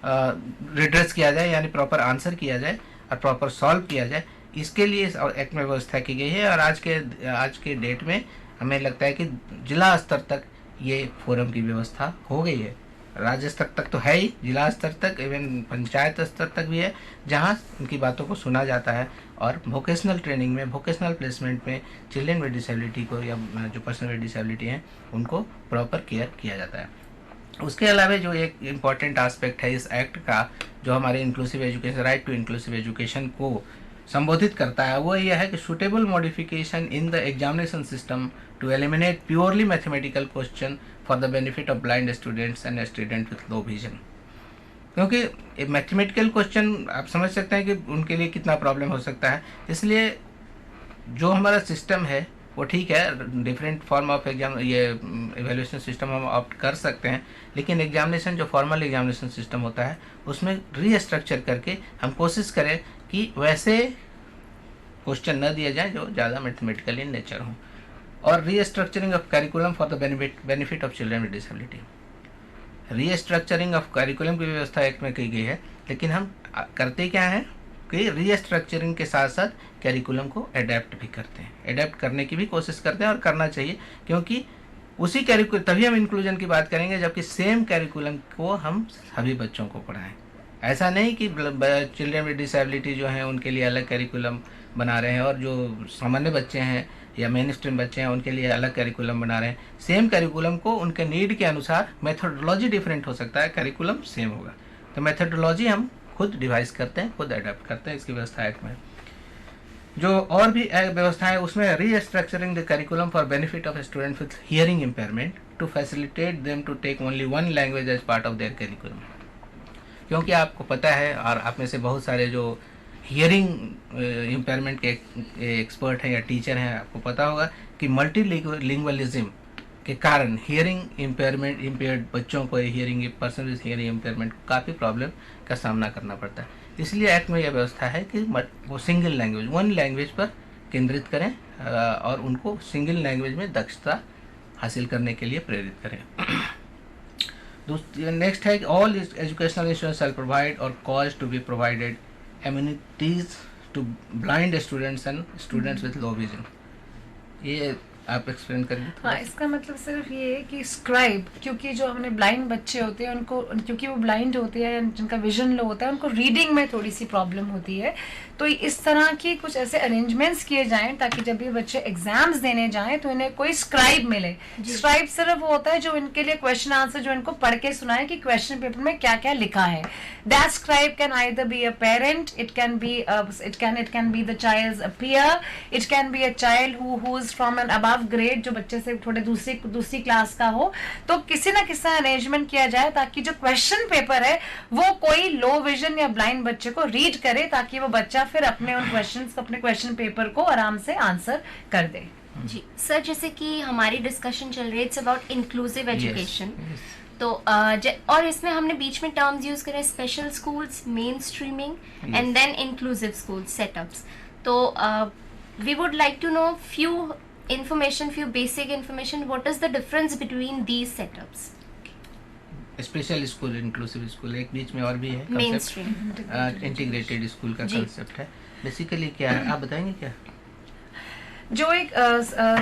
B: रिड्रेस किया जाए, यानी प्रॉपर आंसर किया जाए और प्रॉपर सॉल्व किया जाए। इसके लिए इस एक्ट में व्यवस्था की गई है और आज के डेट में हमें लगता है कि जिला स्तर तक ये फोरम की व्यवस्था हो गई है। राज्य स्तर तक तो है ही, जिला स्तर तक, इवन पंचायत स्तर तक भी है, जहां उनकी बातों को सुना जाता है और वोकेशनल ट्रेनिंग में, वोकेशनल प्लेसमेंट में चिल्ड्रन विद डिसेबिलिटी को या जो पर्सन विद डिसेबिलिटी हैं उनको प्रॉपर केयर किया जाता है। उसके अलावा जो एक इम्पॉर्टेंट एस्पेक्ट है इस एक्ट का, जो हमारे inclusive education, right to inclusive education को संबोधित करता है, वो यह है कि suitable modification in the examination system to eliminate purely mathematical question for the benefit of blind students and student with low vision. क्योंकि मैथमेटिकल क्वेश्चन आप समझ सकते हैं कि उनके लिए कितना प्रॉब्लम हो सकता है, इसलिए जो हमारा सिस्टम है वो ठीक है, डिफरेंट फॉर्म ऑफ एग्जाम, ये एवेल्यूएशन सिस्टम हम ऑप्ट कर सकते हैं, लेकिन एग्जामिनेशन जो फॉर्मल एग्जामिनेशन सिस्टम होता है उसमें रीस्ट्रक्चर करके हम कोशिश करें कि वैसे क्वेश्चन न दिए जाएं जो ज़्यादा मैथमेटिकल इन नेचर हों, और restructuring of curriculum for the benefit of children with disability. Restructuring of curriculum की व्यवस्था एक्ट में की गई है, लेकिन हम करते क्या हैं कि रीस्ट्रक्चरिंग के साथ साथ कैरिकुलम को अडेप्ट भी करते हैं, अडेप्ट करने की भी कोशिश करते हैं और करना चाहिए, क्योंकि उसी कैरिकुलम, तभी हम इंक्लूजन की बात करेंगे जबकि सेम कैरिकुलम को हम सभी बच्चों को पढ़ाएं। ऐसा नहीं कि चिल्ड्रन विद डिसेबिलिटी जो हैं उनके लिए अलग कैरिकुलम बना रहे हैं और जो सामान्य बच्चे हैं या मेन स्ट्रीम बच्चे हैं उनके लिए अलग कैरिकुलम बना रहे हैं। सेम कैरिकुलम को उनके नीड के अनुसार, मेथोडोलॉजी डिफरेंट हो सकता है, कैरिकुलम सेम होगा, तो मेथोडोलॉजी हम खुद डिवाइस करते हैं, खुद अडेप्ट करते हैं इसकी व्यवस्था एक्ट में। जो और भी व्यवस्था है उसमें restructuring the curriculum for benefit of student with hearing impairment to facilitate them to take only one language as part of their curriculum. क्योंकि आपको पता है, और आप में से बहुत सारे जो हियरिंग इम्पेयरमेंट के एक्सपर्ट हैं या टीचर हैं, आपको पता होगा कि मल्टीलिंगुअलिज्म के कारण हियरिंग इम्पेयर्ड बच्चों को, hearing person with hearing impairment को काफ़ी प्रॉब्लम का सामना करना पड़ता है। इसलिए एक्ट में यह व्यवस्था है कि वो सिंगल लैंग्वेज, वन लैंग्वेज पर केंद्रित करें और उनको सिंगल लैंग्वेज में दक्षता हासिल करने के लिए प्रेरित करें। नेक्स्ट है कि all educational institution shall provide और cause to be provided amenities to blind students and students with low vision. ये आप एक्सप्लेन करेंगे?
C: हाँ, इसका मतलब सिर्फ ये है कि स्क्राइब, क्योंकि जो हमने ब्लाइंड बच्चे होते हैं उनको, क्योंकि वो ब्लाइंड होते हैं, जिनका विजन लो होता है, उनको रीडिंग में थोड़ी सी प्रॉब्लम होती है, तो इस तरह की कुछ ऐसे अरेंजमेंट्स किए जाएं ताकि जब ये बच्चे एग्जाम्स देने जाएं तो इन्हें कोई स्क्राइब मिले। स्क्राइब सिर्फ वो होता है जो इनके लिए क्वेश्चन आंसर, जो इनको पढ़ के सुनाए कि क्वेश्चन पेपर में क्या क्या लिखा है। That scribe can either be a parent, it can be the child's peer, it can be a child who is from an above grade, जो बच्चे से थोड़े दूसरी क्लास का हो। तो किसी ना किसी अरेंजमेंट किया जाए ताकि जो क्वेश्चन पेपर है वो कोई लो विजन या ब्लाइंड बच्चे को रीड करे, ताकि वो बच्चा फिर अपने उन क्वेश्चंस, अपने क्वेश्चन पेपर को आराम से आंसर कर दे।
A: जी सर, जैसे कि हमारी डिस्कशन चल रही है, इट्स अबाउट इंक्लूसिव एजुकेशन, तो और इसमें हमने बीच में टर्म्स यूज करे, special schools, mainstreaming and then inclusive school setups. तो we would like to know few basic information, what is the difference between these setups?
B: Special school, inclusive school, एक बीच में और भी है
A: main
B: concept,
A: stream,
B: integrated school का concept है। Basically क्या है, आप बताएंगे क्या?
C: जो एक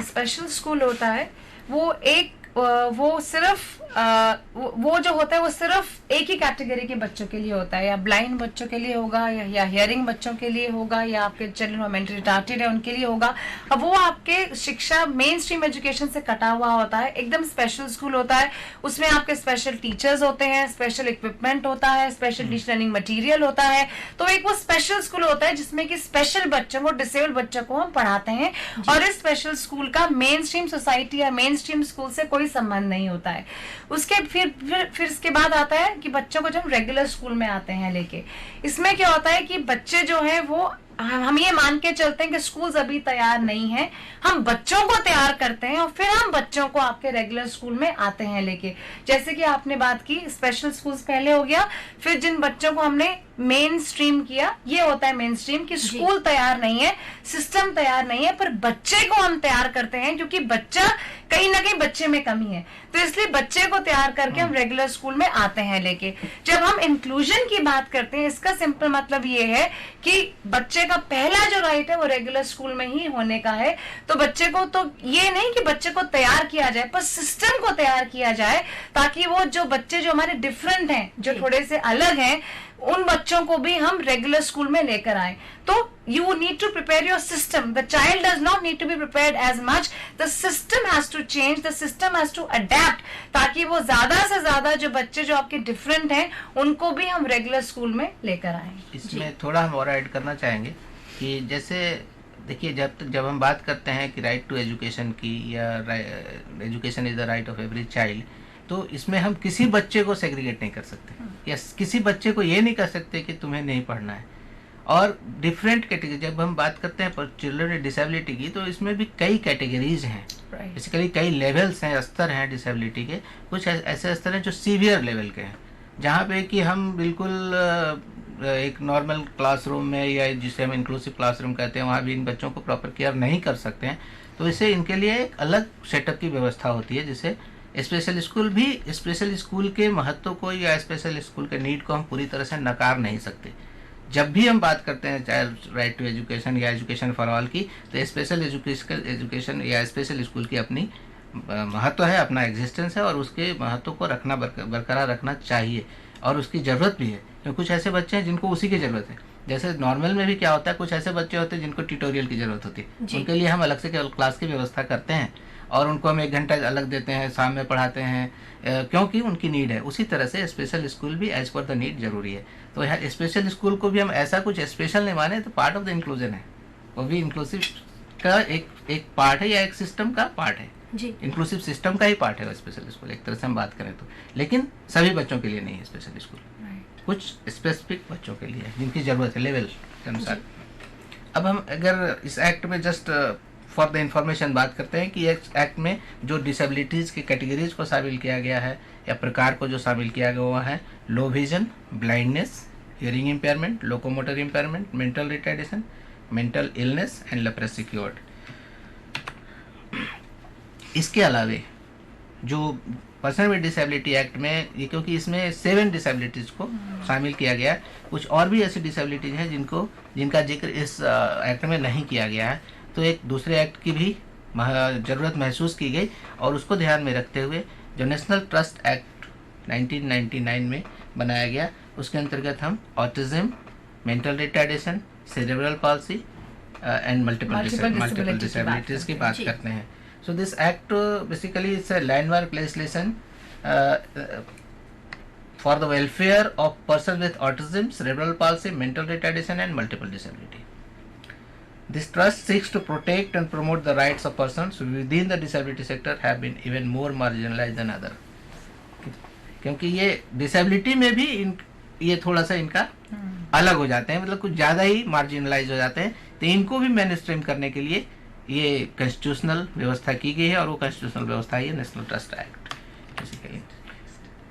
C: स्पेशल स्कूल होता है वो सिर्फ वो जो होता है वो सिर्फ एक ही कैटेगरी के बच्चों के लिए होता है, या ब्लाइंड बच्चों के लिए होगा, या हियरिंग बच्चों के लिए होगा, या आपके चिल्ड्रन और मेंटली रिटार्डेड है उनके लिए होगा। अब वो आपके शिक्षा मेन स्ट्रीम एजुकेशन से कटा हुआ होता है, एकदम स्पेशल स्कूल होता है, उसमें आपके स्पेशल टीचर्स होते हैं, स्पेशल इक्विपमेंट होता है, स्पेशल टीचर लर्निंग मटीरियल होता है। तो एक वो स्पेशल स्कूल होता है जिसमें कि स्पेशल बच्चों को, डिसेबल्ड बच्चों को हम पढ़ाते हैं, और इस स्पेशल स्कूल का मेन स्ट्रीम सोसाइटी या मेन स्ट्रीम स्कूल से कोई संबंध नहीं होता है। उसके फिर इसके बाद आता है कि बच्चों को जब रेगुलर स्कूल में आते हैं लेके, इसमें क्या होता है कि बच्चे जो हैं वो, हम ये मान के चलते हैं कि स्कूल्स अभी तैयार नहीं है, हम बच्चों को तैयार करते हैं और फिर हम बच्चों को आपके रेगुलर स्कूल में आते हैं लेके। जैसे कि आपने बात की स्पेशल स्कूल्स पहले हो गया, फिर जिन बच्चों को हमने मेन स्ट्रीम किया, ये होता है मेन स्ट्रीम कि स्कूल तैयार नहीं है, सिस्टम तैयार नहीं है, पर बच्चे को हम तैयार करते हैं क्योंकि बच्चा कहीं ना कहीं बच्चे में कमी है, तो इसलिए बच्चे को तैयार करके हम रेगुलर स्कूल में आते हैं लेके। जब हम इंक्लूजन की बात करते हैं, इसका सिंपल मतलब ये है कि बच्चे का पहला जो राइट है वो रेगुलर स्कूल में ही होने का है। तो बच्चे को, तो ये नहीं कि बच्चे को तैयार किया जाए, पर सिस्टम को तैयार किया जाए ताकि वो जो बच्चे जो हमारे डिफरेंट हैं, जो थोड़े से अलग हैं, उन बच्चों को भी हम रेगुलर स्कूल में लेकर आए। तो you need to prepare your system. The child does not need to be prepared as much. The system has to change. The system has to adapt, ताकि वो ज्यादा से ज्यादा जो बच्चे जो आपके डिफरेंट हैं उनको भी हम रेगुलर स्कूल में लेकर आए।
B: इसमें थोड़ा हम और ऐड करना चाहेंगे कि जैसे देखिए, जब हम बात करते हैं कि राइट टू एजुकेशन की, या education is the right of every child, तो इसमें हम किसी बच्चे को सेग्रीगेट नहीं कर सकते, या किसी बच्चे को ये नहीं कर सकते कि तुम्हें नहीं पढ़ना है। और डिफरेंट कैटेगरी, जब हम बात करते हैं पर चिल्ड्रन विद डिसेबिलिटी की, तो इसमें भी कई कैटेगरीज हैं, बेसिकली कई लेवल्स हैं, स्तर हैं डिसेबिलिटी के। कुछ ऐसे स्तर हैं जो सीवियर लेवल के हैं, जहाँ पे कि हम बिल्कुल एक नॉर्मल क्लासरूम में, या जिसे हम इंक्लूसिव क्लासरूम कहते हैं, वहाँ भी इन बच्चों को प्रॉपर केयर नहीं कर सकते हैं। तो इसे इनके लिए एक अलग सेटअप की व्यवस्था होती है, जिसे स्पेशल स्कूल भी, स्पेशल स्कूल के महत्व को या स्पेशल स्कूल के नीड को हम पूरी तरह से नकार नहीं सकते। जब भी हम बात करते हैं चाहे राइट टू एजुकेशन या एजुकेशन फॉर ऑल की, तो स्पेशल एजुकेशन या स्पेशल स्कूल की अपनी महत्व है, अपना एग्जिस्टेंस है, और उसके महत्व को रखना बरकरार रखना चाहिए, और उसकी ज़रूरत भी है। क्योंकि कुछ ऐसे बच्चे हैं जिनको उसी की ज़रूरत है। जैसे नॉर्मल में भी क्या होता है, कुछ ऐसे बच्चे होते हैं जिनको ट्यूटोरियल की ज़रूरत होती है, उनके लिए हम अलग से क्लास की व्यवस्था करते हैं, और उनको हम 1 घंटा अलग देते हैं, शाम में पढ़ाते हैं, क्योंकि उनकी नीड है। उसी तरह से स्पेशल स्कूल भी एज पर द नीड जरूरी है। तो यहाँ स्पेशल स्कूल को भी हम ऐसा कुछ स्पेशल नहीं माने, तो पार्ट ऑफ द इंक्लूजन है, वो भी इंक्लूसिव का एक पार्ट है, या एक सिस्टम का पार्ट है, इंक्लूसिव सिस्टम का ही पार्ट है स्पेशल स्कूल, एक तरह से हम बात करें तो। लेकिन सभी बच्चों के लिए नहीं है स्पेशल स्कूल, कुछ स्पेसिफिक बच्चों के लिए जिनकी जरूरत है लेवल के अनुसार। अब हम अगर इस एक्ट में जस्ट फॉर द इंफॉर्मेशन बात करते हैं कि एक्ट में जो डिसेबिलिटीज़ की कैटेगरीज को शामिल किया गया है, या प्रकार को जो शामिल किया गया हुआ है, low vision, blindness, hearing impairment, locomotor impairment, mental retardation, mental illness and leprosy cured. इसके अलावे जो पर्सन विद डिसेबिलिटी एक्ट में, ये क्योंकि इसमें 7 डिसेबिलिटीज़ को शामिल किया गया है, कुछ और भी ऐसी डिसेबिलिटीज हैं जिनका जिक्र इस एक्ट में नहीं किया गया है, तो एक दूसरे एक्ट की भी ज़रूरत महसूस की गई, और उसको ध्यान में रखते हुए जो नेशनल ट्रस्ट एक्ट 1999 में बनाया गया, उसके अंतर्गत हम autism, mental retardation, cerebral palsy and multiple disabilities की बात करते हैं। So this act basically is a landmark legislation for the welfare of persons with autism, cerebral palsy, mental retardation and multiple disability. This trust seeks to protect and promote the rights of persons within the disability sector have been even more marginalized than other. क्योंकि ये disability में भी ये थोड़ा सा इनका अलग हो जाते हैं, मतलब कुछ ज़्यादा ही मार्जिनलाइज हो जाते हैं, तो इनको भी मेन स्ट्रीम करने के लिए ये कॉन्स्टिट्यूशनल व्यवस्था की गई है, और वो कॉन्स्टिट्यूशनल व्यवस्था है नेशनल ट्रस्ट एक्ट बेसिकली।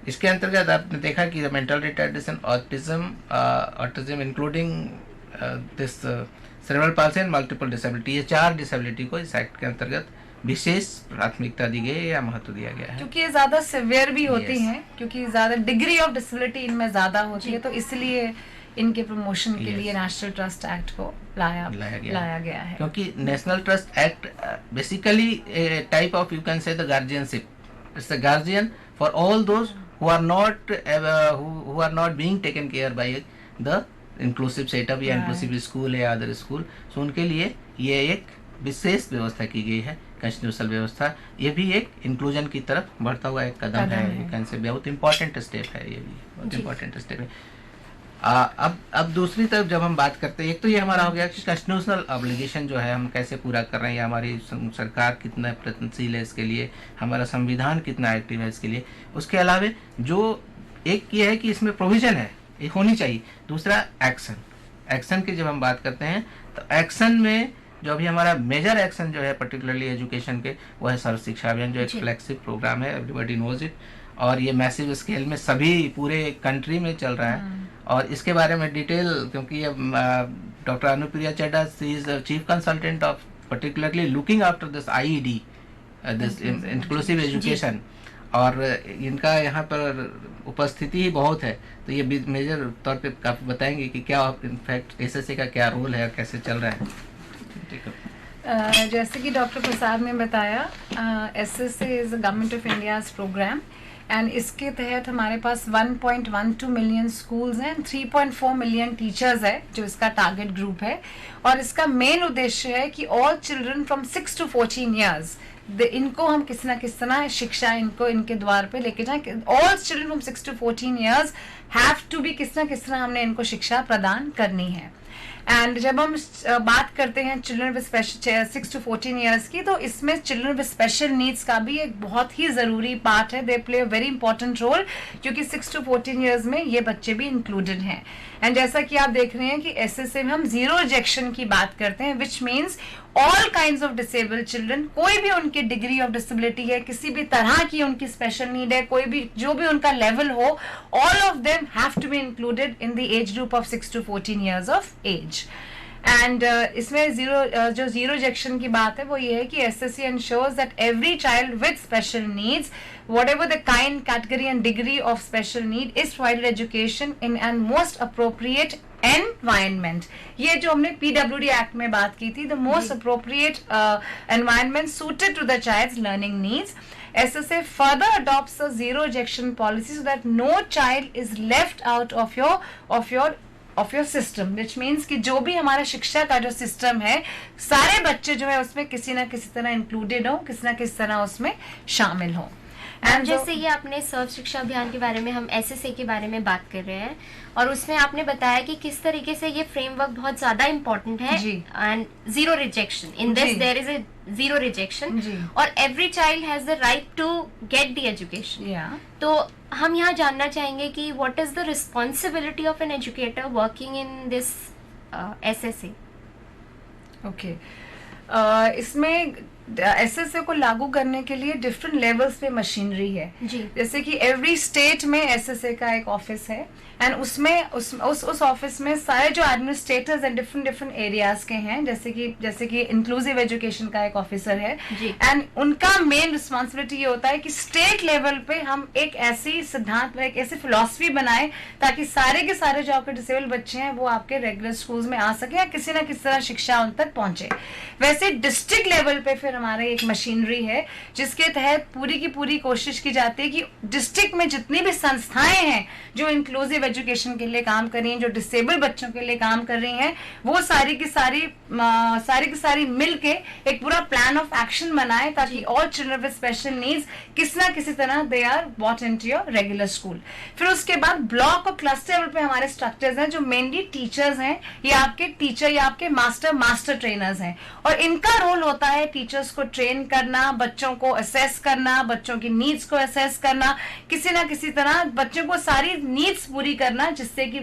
B: इसके अंतर्गत आपने देखा कि mental retardation, autism including this cerebral palsy and multiple disability, ये 4 डिसेबिलिटी को इस एक्ट के अंतर्गत विशेष प्राथमिकता दी गई है या महत्व दिया गया है,
C: क्योंकि ये ज्यादा सिवियर भी होती हैं, क्योंकि ज्यादा डिग्री ऑफ डिसेबिलिटी इनमें ज्यादा होती है, तो इसलिए इनके प्रमोशन के लिए नेशनल ट्रस्ट एक्ट को लाया गया है।
B: क्योंकि national trust act basically type of, you can से the guardianship, it's the guardian for all those who are not being taken care by the inclusive setup या inclusive school या other school. So उनके लिए ये एक विशेष व्यवस्था की गई है, कॉन्स्टिट्यूशनल व्यवस्था. ये भी एक इंक्लूजन की तरफ बढ़ता हुआ एक कदम है. यू कैन से बहुत इम्पोर्टेंट स्टेप है, ये भी बहुत इम्पोर्टेंट स्टेप है. अब दूसरी तरफ जब हम बात करते हैं, एक तो ये हमारा हो गया कि कॉन्स्टिट्यूशनल ऑब्लिगेशन जो है हम कैसे पूरा कर रहे हैं, या हमारी सरकार कितना प्रयत्नशील है इसके लिए, हमारा संविधान कितना एक्टिव है इसके लिए. उसके अलावा जो एक ये है कि इसमें प्रोविजन है, ये होनी चाहिए. दूसरा एक्शन की जब हम बात करते हैं तो एक्शन में जो अभी हमारा मेजर एक्शन जो है पर्टिकुलरली एजुकेशन के, वो है सर्व शिक्षा अभियान, जो एक फ्लैगशिप प्रोग्राम है, एवरीबॉडी नोज इट. और ये मैसिव स्केल में सभी पूरे कंट्री में चल रहा है. और इसके बारे में डिटेल, क्योंकि ये doctor Anupriya Chadha, she is chief consultant of particularly looking after this IED, this inclusive education, और इनका यहाँ पर उपस्थिति ही बहुत है. तो ये मेजर तौर पे काफी बताएंगे कि क्या इनफैक्ट एसएससी का क्या रोल है और कैसे चल रहा है.
C: जैसे कि डॉक्टर प्रसाद ने बताया, SSC is government of India's programme, and इसके तहत हमारे पास 1.12 मिलियन स्कूल्स हैं, 3.4 मिलियन टीचर्स है जो इसका टारगेट ग्रुप है. और इसका मेन उद्देश्य है कि all children from 6 to 14 years, इनको हम किस ना किस तरह शिक्षा इनको इनके द्वार पे लेके जाएं. All children from 6 to 14 years have to be, किस ना किस तरह हमने इनको शिक्षा प्रदान करनी है. एंड जब हम बात करते हैं children with special 6 to 14 years की, तो इसमें चिल्ड्रन विद स्पेशल नीड्स का भी एक बहुत ही ज़रूरी पार्ट है. They play a very important role, क्योंकि 6 to 14 ईयर्स में ये बच्चे भी इंक्लूडेड हैं. एंड जैसा कि आप देख रहे हैं कि एसएसए में हम जीरो रिजेक्शन की बात करते हैं, which means all kinds of disabled children, कोई भी उनकी डिग्री ऑफ डिसेबिलिटी है, किसी भी तरह की उनकी स्पेशल नीड है, कोई भी जो भी उनका लेवल हो, all of them have to be included in the age group of 6 to 14 years of age. And इसमें जो जीरो रिजेक्शन की बात है वो ये है कि SSC ensures that every child with special needs, whatever the kind, category and degree of special need, is provided education in an most appropriate environment. ये जो हमने PWD Act में बात की थी, the most appropriate environment suited to the child's learning needs. SSA further adopts a zero rejection policy so that no child is left out of your system, which means कि जो भी हमारा शिक्षा का जो सिस्टम है, सारे बच्चे जो है उसमें किसी ना किसी तरह इंक्लूडेड हो, किसी ना किसी तरह उसमें शामिल हो.
A: जैसे ये आपने सर्व शिक्षा अभियान के बारे में, हम एसएसए के बारे में बात कर रहे हैं, और उसमें आपने बताया कि किस तरीके से ये फ्रेमवर्क बहुत ज्यादा इम्पोर्टेंट है. And zero rejection, in this there is a zero rejection, और every child has the right to get the education. तो हम यहाँ जानना चाहेंगे कि what is the responsibility of an educator working in this SSA.
C: Okay, इसमें SSA को लागू करने के लिए डिफरेंट लेवल्स पे मशीनरी है. जैसे कि एवरी स्टेट में एसएसए का एक ऑफिस है, एंड उसमें उस ऑफिस में सारे जो एडमिनिस्ट्रेटर्स हैं डिफरेंट एरियाज के हैं, जैसे कि इंक्लूसिव एजुकेशन का एक ऑफिसर है. एंड उनका मेन रिस्पॉन्सिबिलिटी ये होता है कि स्टेट लेवल पे हम एक ऐसी सिद्धांत, एक ऐसी फिलॉसफी बनाए ताकि सारे के सारे जो आपके डिसेबल्ड बच्चे हैं वो आपके रेगुलर स्कूल्स में आ सके या किसी ना किसी तरह शिक्षा उन तक पहुंचे. वैसे डिस्ट्रिक्ट लेवल पे फिर हमारे एक मशीनरी है जिसके तहत पूरी की पूरी कोशिश की जाती है कि डिस्ट्रिक्ट में जितनी भी संस्थाएं हैं जो इंक्लूसिव एजुकेशन के लिए काम कर रही हैं, जो डिसेबल्ड बच्चों के लिए काम कर रही हैं, वो सारी की सारी मिलके एक पूरा प्लान ऑफ एक्शन बनाए ताकि all children with special needs किसी ना किसी तरह they are bought into your regular school. फिर उसके बाद ब्लॉक और क्लस्टर लेवल पे हमारे स्ट्रक्चर्स हैं जो मेनली टीचर्स हैं, या आपके टीचर या आपके मास्टर ट्रेनर्स हैं, और इनका रोल होता है टीचर्स को ट्रेन करना, बच्चों को असेस करना, बच्चों की नीड्स को असेस करना, किसी ना किसी तरह बच्चों को सारी नीड्स पूरी करना जिसकी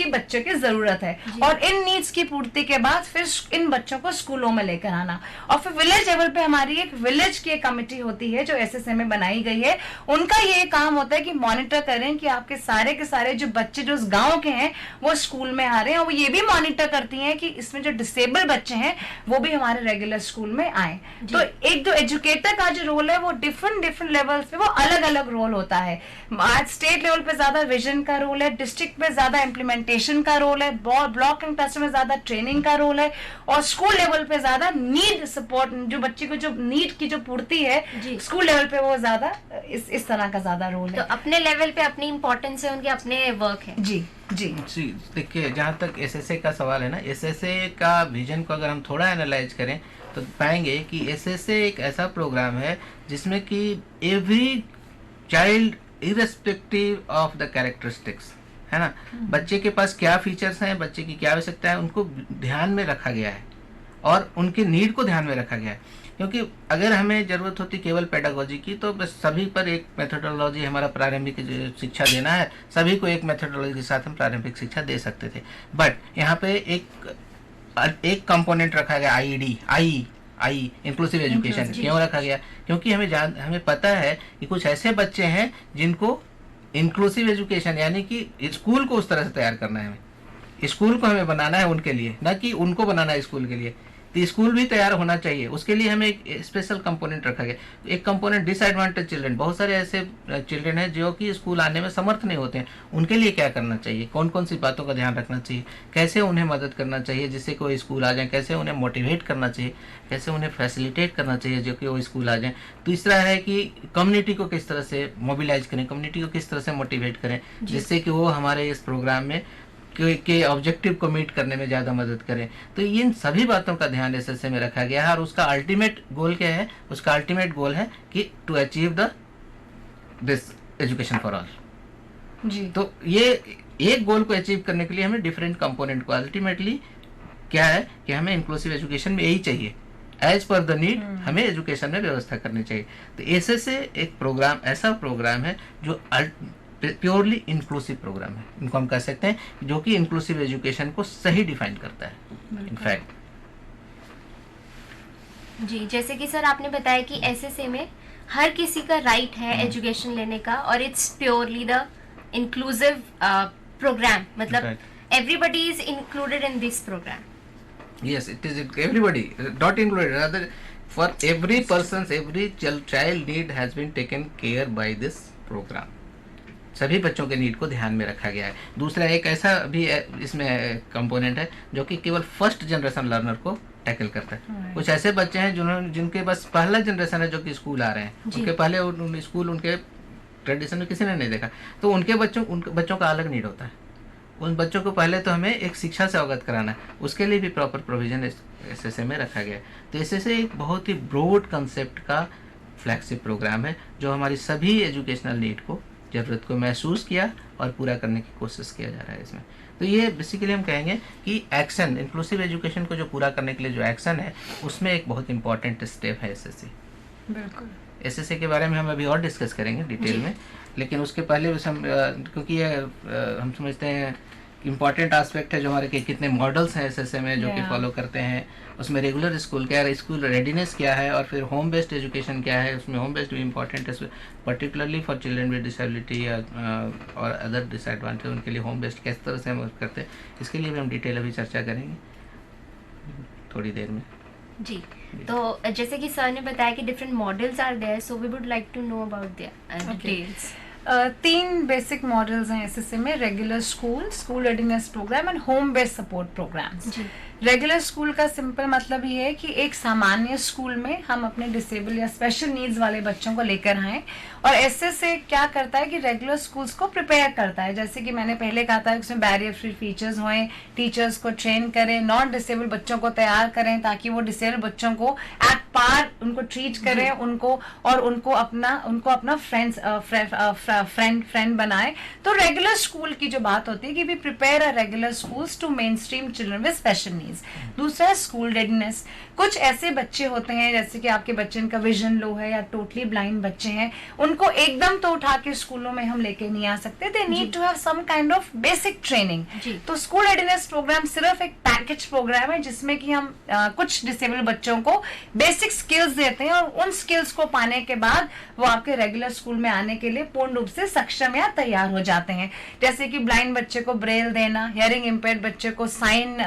C: बच्चे की जरूरत है, और इन नीड्स की पूर्ति के बाद फिर इन बच्चों को स्कूलों में लेकर आना. और फिर विलेज लेवल पे हमारी एक विलेज की कमेटी होती है जो एसएसए में बनाई गई है. उनका ये काम होता है कि मॉनिटर करें कि आपके सारे के सारे जो बच्चे जो उस गांव के हैं वो स्कूल में आ रहे हैं, और वो ये भी मॉनिटर करती हैं कि इसमें जो डिसेबल्ड बच्चे हैं वो भी हमारे रेगुलर स्कूल में आए. तो एक जो एजुकेटर का जो रोल है वो डिफरेंट लेवल्स पे वो अलग अलग रोल होता है. आज स्टेट लेवल पे ज्यादा विजन का रोल है, डिस्ट्रिक्ट पे ज्यादा ज्यादा इम्प्लीमेंटेशन का रोल है, ब्लॉक एंड क्लस्टर में ज्यादा ट्रेनिंग का रोल है, और स्कूल लेवल पे ज्यादा नीड सपोर्ट, जो बच्चे को जो नीड की जो पूर्ति है स्कूल लेवल पे वो ज्यादा इस तरह का ज्यादा रोल है।
A: तो अपने लेवल पे अपनी इम्पोर्टेंस है, उनके अपने वर्क है।
C: जी जी
B: जी, देखिए जहाँ तक एसएसए का सवाल है ना, एसएसए का विजन को अगर हम थोड़ा एनालाइज करें तो पाएंगे कि एसएसए एक ऐसा प्रोग्राम है जिसमें कि every child irrespective of the characteristics, है ना, बच्चे के पास क्या फीचर्स हैं, बच्चे की क्या आवश्यकता है, उनको ध्यान में रखा गया है और उनकी नीड को ध्यान में रखा गया है। क्योंकि अगर हमें जरूरत होती केवल पेडागोजी की तो बस सभी पर एक मेथोडोलॉजी, हमारा प्रारंभिक शिक्षा देना है, सभी को एक मेथोडोलॉजी के साथ हम प्रारंभिक शिक्षा दे सकते थे। बट यहाँ पे एक कंपोनेंट रखा गया, आई इंक्लूसिव एजुकेशन। क्यों रखा गया? क्योंकि हमें पता है कि कुछ ऐसे बच्चे हैं जिनको इंक्लूसिव एजुकेशन यानी कि स्कूल को उस तरह से तैयार करना है, हमें स्कूल को हमें बनाना है उनके लिए, ना कि उनको बनाना है स्कूल के लिए। तो स्कूल भी तैयार होना चाहिए, उसके लिए हमें एक स्पेशल कंपोनेंट रखा गया। एक कंपोनेंट डिसएडवांटेज चिल्ड्रन, बहुत सारे ऐसे चिल्ड्रन हैं जो कि स्कूल आने में समर्थ नहीं होते हैं, उनके लिए क्या करना चाहिए, कौन कौन सी बातों का ध्यान रखना चाहिए, कैसे उन्हें मदद करना चाहिए जिससे कि वो स्कूल आ जाए, कैसे उन्हें मोटिवेट करना चाहिए, कैसे उन्हें फैसिलिटेट करना चाहिए जो कि वो स्कूल आ जाए। तीसरा है कि कम्युनिटी को किस तरह से मोबिलाइज करें, कम्युनिटी को किस तरह से मोटिवेट करें जिससे कि वो हमारे इस प्रोग्राम में के ऑब्जेक्टिव को मीट करने में ज़्यादा मदद करें। तो इन सभी बातों का ध्यान एसएसए में रखा गया है और उसका अल्टीमेट गोल क्या है? उसका अल्टीमेट गोल है कि to achieve this education for all.
C: जी,
B: तो ये एक गोल को अचीव करने के लिए हमें डिफरेंट कंपोनेंट को अल्टीमेटली क्या है कि हमें इंक्लूसिव एजुकेशन में यही चाहिए, एज पर द नीड हमें एजुकेशन में व्यवस्था करनी चाहिए। तो एसएसए एक प्रोग्राम, ऐसा प्रोग्राम है जो प्योरली इंक्लूसिव प्रोग्राम है, इनको हम कह सकते हैं, जो कि इंक्लूसिव एजुकेशन को सही डिफाइन करता है इनफैक्ट।
A: जी, जैसे कि सर आपने बताया कि एसएसए में हर किसी का राइट है एजुकेशन लेने का और it's purely the inclusive programme, मतलब everybody is included in this programme.
B: Yes, it is everybody, not included. Rather, for every person's, every child need has been taken care by this program. सभी बच्चों के need को ध्यान में रखा गया है। दूसरा एक ऐसा भी इसमें कंपोनेंट है जो कि केवल फर्स्ट जनरेशन लर्नर को टैकल करता है। कुछ ऐसे बच्चे हैं जिनके बस पहला जनरेशन है जो कि स्कूल आ रहे हैं, उनके पहले स्कूल उनके ट्रेडिशन में किसी ने नहीं देखा, तो उनके बच्चों का अलग नीड होता है। उन बच्चों को पहले तो हमें एक शिक्षा से अवगत कराना है, उसके लिए भी प्रॉपर प्रोविजन एसएसए में रखा गया है। तो एसएसए एक बहुत ही ब्रॉड कंसेप्ट का फ्लैगशिप प्रोग्राम है जो हमारी सभी एजुकेशनल नीड को, ज़रूरत को महसूस किया और पूरा करने की कोशिश किया जा रहा है इसमें। तो ये बेसिकली हम कहेंगे कि एक्शन, इंक्लूसिव एजुकेशन को जो पूरा करने के लिए जो एक्शन है उसमें एक बहुत इंपॉर्टेंट स्टेप है एसएसए।
C: बिल्कुल।
B: एसएसए के बारे में हम अभी और डिस्कस करेंगे डिटेल में, लेकिन उसके पहले क्योंकि ये हम समझते हैं इम्पॉर्टेंट एस्पेक्ट है जो हमारे के कितने मॉडल्स हैं एसएसए में जो कि फॉलो करते हैं, उसमें रेगुलर स्कूल क्या है, स्कूल रेडीनेस क्या है, और फिर होम बेस्ड एजुकेशन क्या है। उसमें होम बेस्ड भी इम्पॉर्टेंट है, particularly for children with disability और अदर डिसएडवांटेज, उनके लिए होम बेस्ड किस तरह से हम करते हैं, इसके लिए भी हम डिटेल अभी चर्चा करेंगे थोड़ी देर में।
A: जी, तो जैसे कि सर ने बताया कि different models are there, so we would like to know about their details.
C: 3 basic models हैं एसएसए में: regular school, school readiness programme and home based support programmes. Regular school का सिंपल मतलब ये है कि एक सामान्य स्कूल में हम अपने डिसेबल या स्पेशल नीड्स वाले बच्चों को लेकर आए, और एसएसए क्या करता है कि रेगुलर स्कूल्स को प्रिपेयर करता है। जैसे कि मैंने पहले कहा था, उसमें बैरियर फ्री फीचर्स हों, टीचर्स को ट्रेन करें, नॉन डिसेबल बच्चों को तैयार करें ताकि वो डिसेबल बच्चों को एट पार उनको ट्रीट करें, उनको अपना फ्रेंड बनाए। तो रेगुलर स्कूल की जो बात होती है कि we prepare a regular schools to mainstream children with special needs. दूसरा, स्कूल रेडीनेस। कुछ ऐसे बच्चे होते हैं जैसे कि आपके बच्चे का विजन लो है या टोटली ब्लाइंड बच्चे हैं, उनको एकदम तो उठा के स्कूलों में हम लेके नहीं आ सकते, they need to have some kind of basic training. तो स्कूल रेडीनेस प्रोग्राम सिर्फ एक पैकेज प्रोग्राम है जिसमें कि हम कुछ डिसेबल बच्चों को बेसिक स्किल्स देते हैं, और उन स्किल्स को पाने के बाद वो आपके रेगुलर स्कूल में आने के लिए पूर्ण रूप से सक्षम या तैयार हो जाते हैं। जैसे कि ब्लाइंड बच्चे को ब्रेल देना, हियरिंग इम्पेयर्ड बच्चे को साइन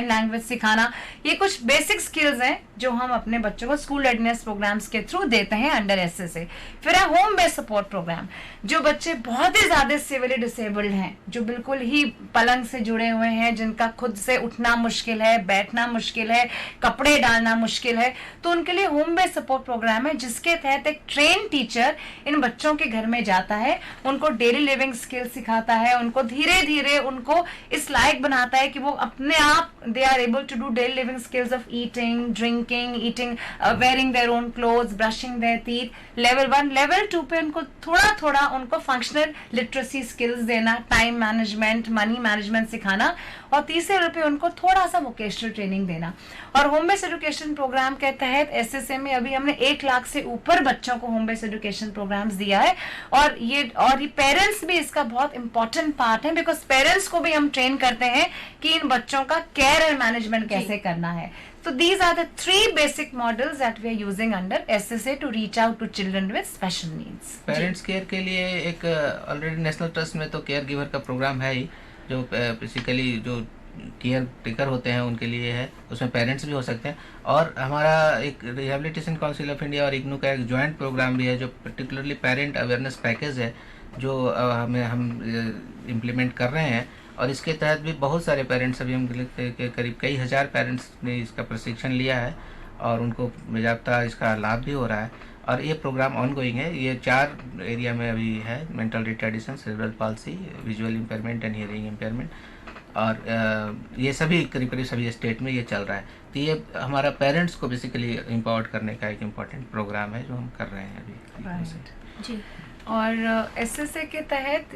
C: लैंग्वेज सिखाना, ये कुछ बेसिक स्किल्स हैं जो हम अपने बच्चों को स्कूल रेडीनेस प्रोग्राम्स के थ्रू देते हैं अंडर एसएसए। फिर है होम बेस्ड सपोर्ट प्रोग्राम, जो बच्चे बहुत ही ज्यादा सिवियरली डिसेबल्ड हैं, जो बिल्कुल ही पलंग से जुड़े हुए हैं, जिनका खुद से उठना मुश्किल है, बैठना मुश्किल है, कपड़े डालना मुश्किल है, तो उनके लिए होम बेस्ड सपोर्ट प्रोग्राम है जिसके तहत एक ट्रेन टीचर इन बच्चों के घर में जाता है, उनको डेली लिविंग स्किल सिखाता है, उनको धीरे धीरे उनको इस लायक बनाता है कि वो अपने आप they are able to do daily living skills of eating, drinking, wearing their own clothes, brushing their teeth. Level 1, level 2 पे उनको थोड़ा थोड़ा उनको फंक्शनल लिटरेसी स्किल्स देना, टाइम मैनेजमेंट, मनी मैनेजमेंट सिखाना, और तीसरे लेवल पे उनको थोड़ा सा वोकेशनल ट्रेनिंग देना। और होम बेस्ड एजुकेशन प्रोग्राम के तहत एसएसए में अभी हमने 1 लाख से ऊपर बच्चों को होम बेस्ड एजुकेशन प्रोग्राम्स दिया है, और ये पेरेंट्स भी इसका बहुत इंपॉर्टेंट पार्ट है, बिकॉज पेरेंट्स को भी हम ट्रेन करते हैं कि इन बच्चों का केयर एंड मैनेजमेंट कैसे करना है। So these are the 3 basic models that we are using under SSA to reach out to children with special needs.
B: Parents care के लिए एक ऑलरेडी नेशनल ट्रस्ट में तो केयर गिवर का प्रोग्राम है ही, जो बेसिकली जो केयर टेकर होते हैं उनके लिए है, उसमें पेरेंट्स भी हो सकते हैं। और हमारा एक रिहेबिलिटेशन काउंसिल ऑफ इंडिया और इग्नू का एक जॉइंट प्रोग्राम भी है, जो पर्टिकुलरली पेरेंट अवेयरनेस हम इम्प्लीमेंट कर रहे हैं, और इसके तहत भी बहुत सारे पेरेंट्स, अभी हम करीब कई हज़ार पेरेंट्स ने इसका प्रशिक्षण लिया है और उनको बेजाब्ता इसका लाभ भी हो रहा है। और ये प्रोग्राम ऑनगोइंग है, ये 4 एरिया में अभी है, mental retardation, cerebral palsy, visual impairment and hearing impairment, और ये सभी करीब सभी स्टेट में ये चल रहा है। तो ये हमारा पेरेंट्स को बेसिकली एम्पावर्ड करने का एक इम्पॉर्टेंट प्रोग्राम है जो हम कर रहे हैं अभी।
C: जी। और एसएसए के तहत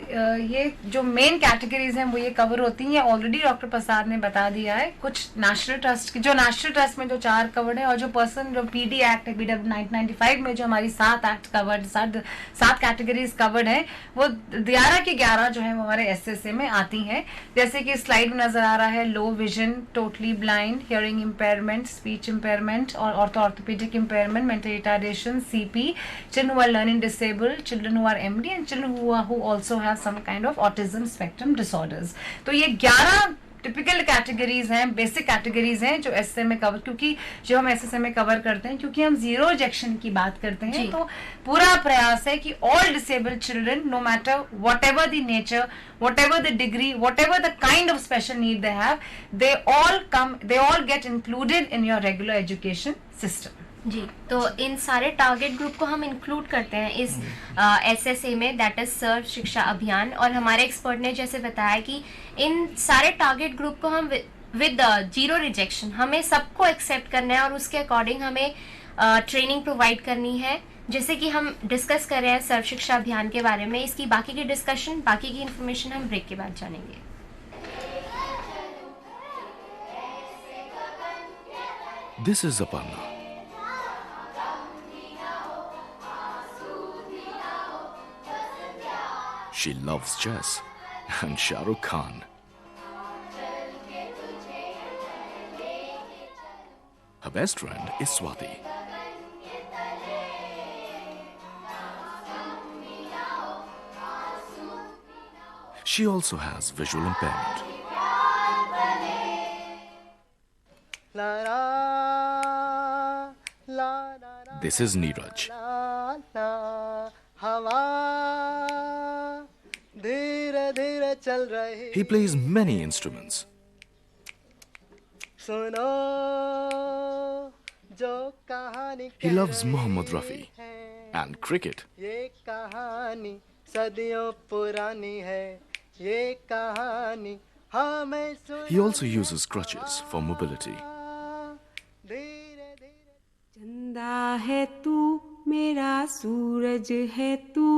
C: ये जो मेन कैटेगरीज हैं वो ये कवर होती हैं, ऑलरेडी डॉक्टर प्रसाद ने बता दिया है। कुछ नेशनल ट्रस्ट की, जो नेशनल ट्रस्ट में जो 4 कवर्ड है, और जो पीडी एक्ट है, BW 1995 में जो हमारी 7 एक्ट कवर्ड, 7 कैटेगरीज कवर्ड है, वो 11 की 11 जो है वो हमारे एसएसए में आती हैं। जैसे कि स्लाइड में नजर आ रहा है, low vision, totally blind, hearing impairment, speech impairment और orthopaedic impairment, mental retardation, CP, children who are learning disabled, children who are MD and children who also have some kind of autism spectrum disorders। तो ये 11 typical categories हैं, basic categories हैं जो SSA में cover, क्योंकि जो हम SSA में कवर करते हैं, क्योंकि हम जीरो रिजेक्शन की बात करते हैं, तो पूरा प्रयास है कि all disabled children, no matter whatever the nature, whatever the degree, whatever the kind of special need they have, they all get included in your regular education system.
A: जी, तो इन सारे target group को हम include करते हैं इस SSA में, दैट इज सर्व शिक्षा अभियान। और हमारे एक्सपर्ट ने जैसे बताया कि इन सारे टारगेट ग्रुप को हम विद जीरो रिजेक्शन, हमें सबको एक्सेप्ट करना है और उसके अकॉर्डिंग हमें ट्रेनिंग प्रोवाइड करनी है। जैसे कि हम डिस्कस कर रहे हैं सर्व शिक्षा अभियान के बारे में, इसकी बाकी की डिस्कशन, बाकी की इन्फॉर्मेशन हम ब्रेक के बाद जानेंगे।
E: This is Aparna. She loves chess and Shah Rukh Khan. Her best friend is Swati. She also has visual impairment. This is Neeraj. He plays many instruments. He loves Mohammad Rafi and cricket. He also uses crutches for mobility.
F: चंदा है तू, मेरा सूरज है तू,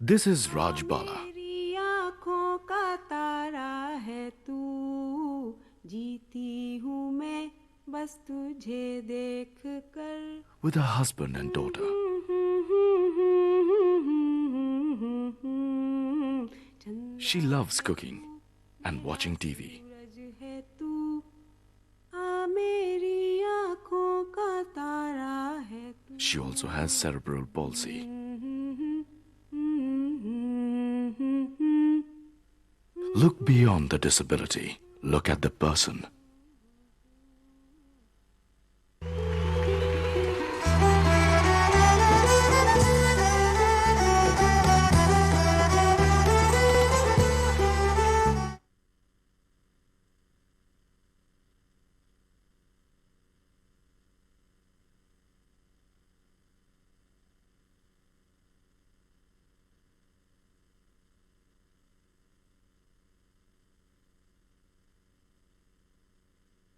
E: This is Raj Bala.
F: मेरी आँखों का तारा है तू, जीती हूँ मैं बस तुझे देख कर।
E: With her husband and daughter. She loves cooking and watching TV.
F: सूरज है तू,
E: She also has cerebral palsy. Look beyond the disability. Look at the person.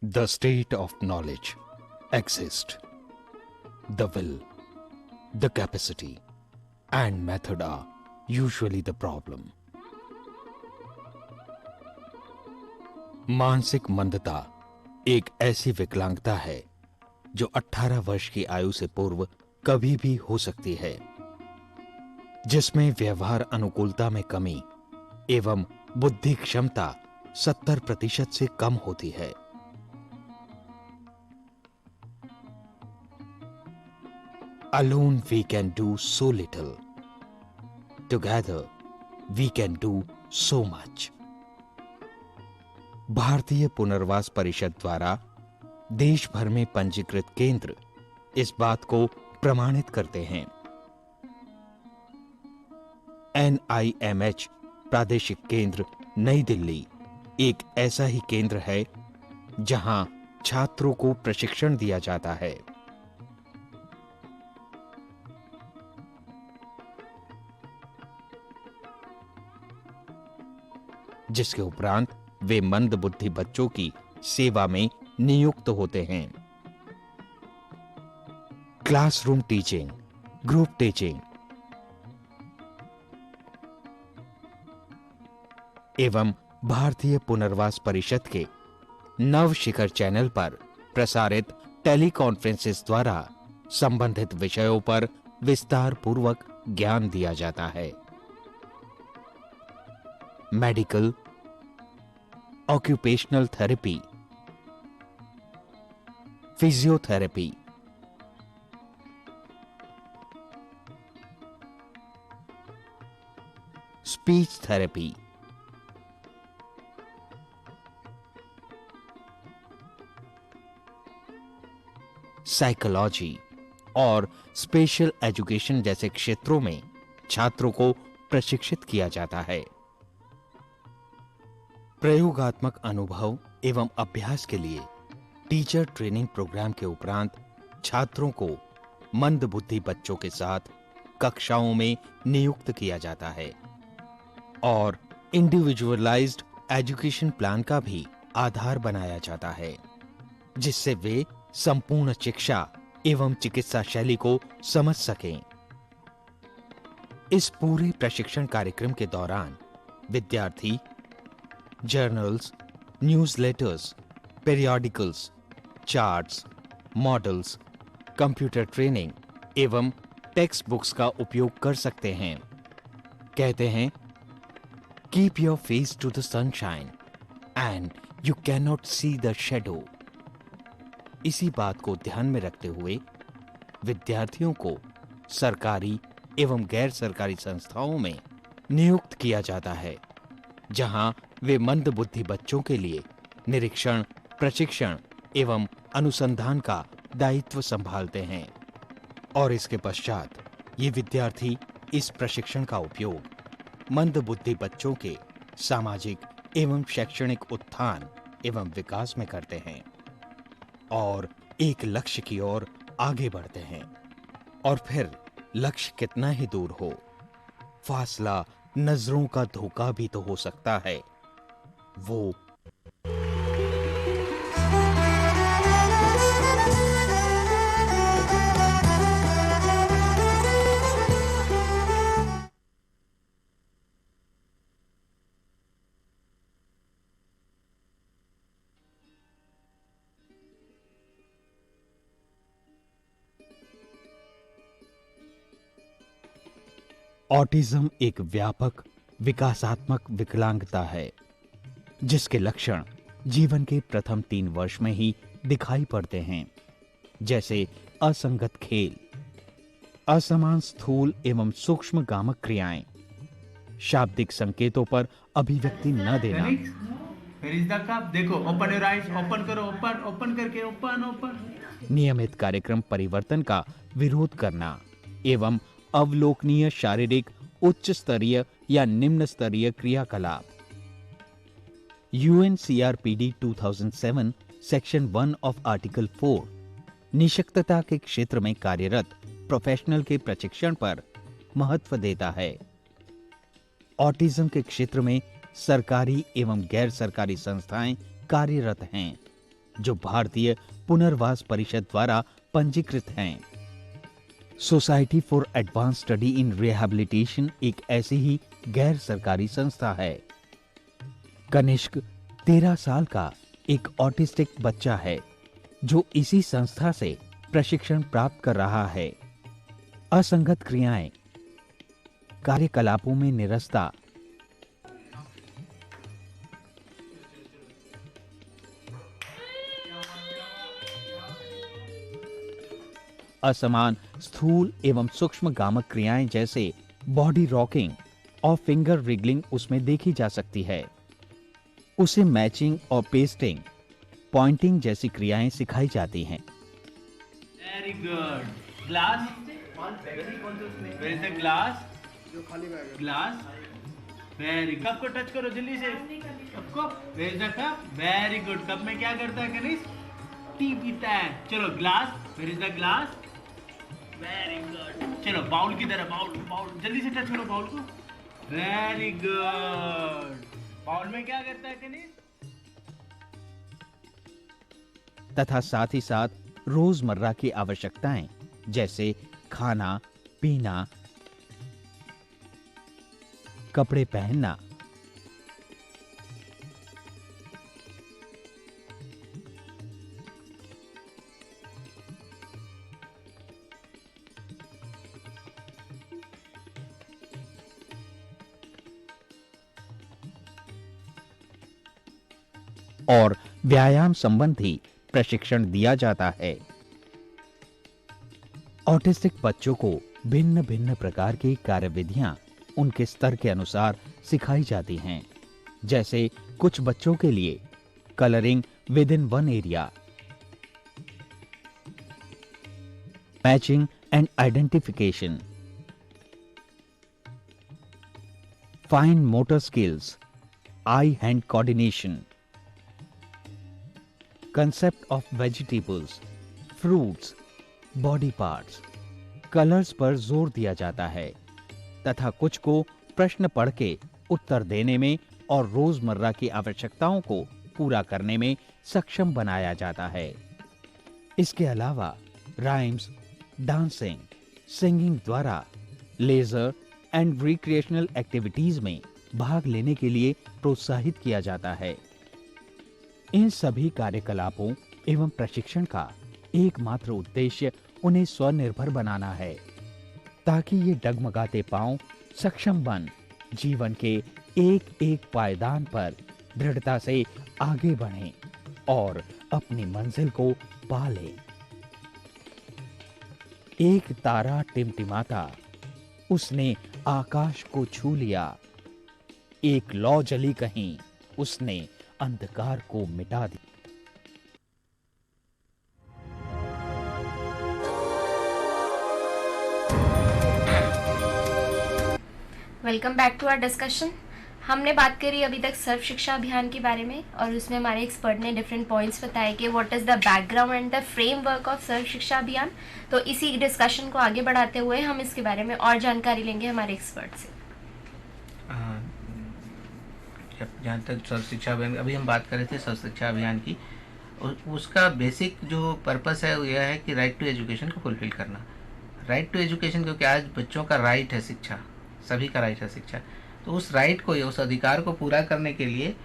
D: The state of knowledge exists. The will, the capacity, and method are usually the problem. मानसिक मंदता एक ऐसी विकलांगता है जो 18 वर्ष की आयु से पूर्व कभी भी हो सकती है, जिसमें व्यवहार अनुकूलता में कमी एवं बुद्धि क्षमता 70% से कम होती है। Alone we can do so little. Together we can do so much. भारतीय पुनर्वास परिषद द्वारा देश भर में पंजीकृत केंद्र इस बात को प्रमाणित करते हैं। NIMH प्रादेशिक केंद्र नई दिल्ली एक ऐसा ही केंद्र है जहां छात्रों को प्रशिक्षण दिया जाता है। जिसके उपरांत वे मंदबुद्धि बच्चों की सेवा में नियुक्त होते हैं। क्लासरूम टीचिंग, ग्रुप टीचिंग एवं भारतीय पुनर्वास परिषद के नव शिखर चैनल पर प्रसारित टेलीकॉन्फ्रेंसेस द्वारा संबंधित विषयों पर विस्तार पूर्वक ज्ञान दिया जाता है। Medical, occupational therapy, physiotherapy, speech therapy, psychology और स्पेशल एजुकेशन जैसे क्षेत्रों में छात्रों को प्रशिक्षित किया जाता है। प्रयोगात्मक अनुभव एवं अभ्यास के लिए टीचर ट्रेनिंग प्रोग्राम के उपरांत छात्रों को मंदबुद्धि बच्चों के साथ कक्षाओं में नियुक्त किया जाता है और इंडिविजुअलाइज्ड एजुकेशन प्लान का भी आधार बनाया जाता है, जिससे वे संपूर्ण शिक्षा एवं चिकित्सा शैली को समझ सकें। इस पूरे प्रशिक्षण कार्यक्रम के दौरान विद्यार्थी journals, newsletters, periodicals, charts, models, computer training एवं टेक्स्ट बुक्स का उपयोग कर सकते हैं। कहते हैं, keep your face to the sunshine and you cannot see the shadow. इसी बात को ध्यान में रखते हुए विद्यार्थियों को सरकारी एवं गैर सरकारी संस्थाओं में नियुक्त किया जाता है, जहां वे मंदबुद्धि बच्चों के लिए निरीक्षण, प्रशिक्षण एवं अनुसंधान का दायित्व संभालते हैं और इसके पश्चात ये विद्यार्थी इस प्रशिक्षण का उपयोग मंदबुद्धि बच्चों के सामाजिक एवं शैक्षणिक उत्थान एवं विकास में करते हैं और एक लक्ष्य की ओर आगे बढ़ते हैं। और फिर लक्ष्य कितना ही दूर हो, फासला नजरों का धोखा भी तो हो सकता है। वो ऑटिज्म एक व्यापक विकासात्मक विकलांगता है जिसके लक्षण जीवन के प्रथम 3 वर्ष में ही दिखाई पड़ते हैं, जैसे असंगत खेल, असमान स्थूल एवं सूक्ष्म गामक क्रियाएं, शाब्दिक संकेतों पर अभिव्यक्ति न देना,
G: Where is the cup? देखो, open your eyes, open करो, open करके, open.
D: नियमित कार्यक्रम परिवर्तन का विरोध करना एवं अवलोकनीय शारीरिक उच्च स्तरीय या निम्न स्तरीय क्रियाकलाप। UNCRPD 2007 सेक्शन 1 ऑफ आर्टिकल 4 निशक्तता के क्षेत्र में कार्यरत प्रोफेशनल के प्रशिक्षण पर महत्व देता है। ऑटिज्म के क्षेत्र में सरकारी एवं गैर सरकारी संस्थाएं कार्यरत हैं, जो भारतीय पुनर्वास परिषद द्वारा पंजीकृत हैं। Society for advance study in rehabilitation एक ऐसी ही गैर सरकारी संस्था है। कनिष्क 13 साल का एक ऑटिस्टिक बच्चा है, जो इसी संस्था से प्रशिक्षण प्राप्त कर रहा है। असंगत क्रियाएं, कार्यकलापों में निरस्ता, असमान स्थूल एवं सूक्ष्म गामक क्रियाएं जैसे बॉडी रॉकिंग और फिंगर रिगलिंग उसमें देखी जा सकती है। उसे मैचिंग और पेस्टिंग, पॉइंटिंग जैसी क्रियाएं सिखाई जाती हैं।
G: Very good. Glass. Where is the glass? Glass. Very good. Cup को टच करो जल्दी से। कप को। Where is the cup? Very good. Cup में क्या करता है कनिष्क? टी पीता है। चलो glass. Where is the glass? Very good. चलो बाउल की तरह, बाउल जल्दी से टच करो बाउल को। Very good. बाउल में क्या करता है कनिष्क?
D: तथा साथ ही साथ रोजमर्रा की आवश्यकताएं जैसे खाना, पीना, कपड़े पहनना, और व्यायाम संबंधी प्रशिक्षण दिया जाता है। ऑटिस्टिक बच्चों को भिन्न भिन्न प्रकार की कार्यविधियां उनके स्तर के अनुसार सिखाई जाती हैं। जैसे कुछ बच्चों के लिए colouring with in one area, matching and identification, fine motor skills, I hand coordination, concept of vegetables, fruits, body parts, colours पर जोर दिया जाता है तथा कुछ को प्रश्न पढ़ के उत्तर देने में और रोजमर्रा की आवश्यकताओं को पूरा करने में सक्षम बनाया जाता है। इसके अलावा राइम्स, डांसिंग, सिंगिंग द्वारा लेजर एंड रिक्रिएशनल एक्टिविटीज में भाग लेने के लिए प्रोत्साहित किया जाता है। इन सभी कार्यकलापों एवं प्रशिक्षण का एकमात्र उद्देश्य उन्हें स्वनिर्भर बनाना है, ताकि ये डगमगाते पांव सक्षम बन जीवन के एक एक पायदान पर दृढ़ता से आगे बढ़ें और अपनी मंजिल को पा लें। एक तारा टिमटिमाता, उसने आकाश को छू लिया। एक लौ जली कहीं, उसने अंधकार को मिटा दिया।
A: Welcome back to our discussion. हमने बात करी अभी तक सर्व शिक्षा अभियान के बारे में, और उसमें हमारे एक्सपर्ट ने डिफरेंट पॉइंट्स बताए कि what is the background and the framework of Sarva Shiksha Abhiyan. तो इसी डिस्कशन को आगे बढ़ाते हुए हम इसके बारे में और जानकारी लेंगे हमारे एक्सपर्ट से।
B: जहाँ तक सर्व शिक्षा अभियान, अभी हम बात कर रहे थे सर्व शिक्षा अभियान की, उसका बेसिक जो पर्पस है वो यह है कि राइट टू एजुकेशन को फुलफिल करना। राइट टू एजुकेशन, क्योंकि आज बच्चों का राइट है शिक्षा, सभी का राइट है शिक्षा, तो उस राइट को, उस अधिकार को पूरा करने के लिए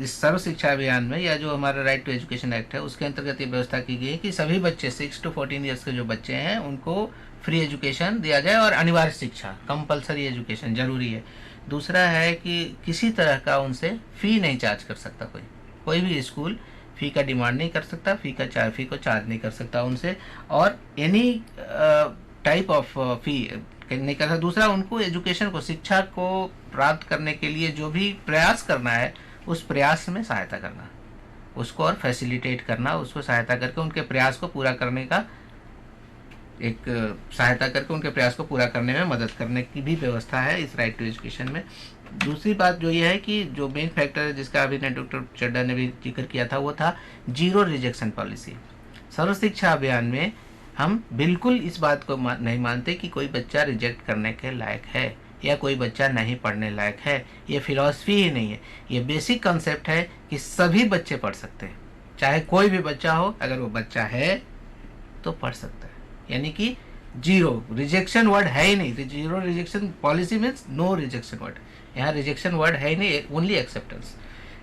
B: इस सर्व शिक्षा अभियान में, या जो हमारा राइट टू एजुकेशन एक्ट है उसके अंतर्गत ये व्यवस्था की गई है कि सभी बच्चे 6 to 14 ईयर्स के जो बच्चे हैं उनको फ्री एजुकेशन दिया जाए, और अनिवार्य शिक्षा, कंपलसरी एजुकेशन जरूरी है। दूसरा है कि किसी तरह का उनसे फ़ी नहीं चार्ज कर सकता कोई भी स्कूल फ़ी का डिमांड नहीं कर सकता, फ़ी को चार्ज नहीं कर सकता उनसे, और एनी टाइप ऑफ फी नहीं करना। दूसरा, उनको एजुकेशन को, शिक्षा को प्राप्त करने के लिए जो भी प्रयास करना है उस प्रयास में सहायता करना, उसको और फैसिलिटेट करना, उसको सहायता करके उनके प्रयास को पूरा करने का एक सहायता करके उनके प्रयास को पूरा करने में मदद करने की भी व्यवस्था है इस राइट टू एजुकेशन में। दूसरी बात जो ये है कि जो मेन फैक्टर है जिसका अभी ने डॉक्टर चड्डा ने भी जिक्र किया था, वो था जीरो रिजेक्शन पॉलिसी। सर्व शिक्षा अभियान में हम बिल्कुल इस बात को नहीं मानते कि कोई बच्चा रिजेक्ट करने के लायक है या कोई बच्चा नहीं पढ़ने लायक है। ये फिलॉसफी ही नहीं है, ये बेसिक कॉन्सेप्ट है कि सभी बच्चे पढ़ सकते हैं, चाहे कोई भी बच्चा हो, अगर वो बच्चा है तो पढ़ सकता है। यानी कि जीरो रिजेक्शन वर्ड है ही नहीं। Zero rejection policy means no rejection word, यहाँ रिजेक्शन वर्ड है ही नहीं, only acceptance.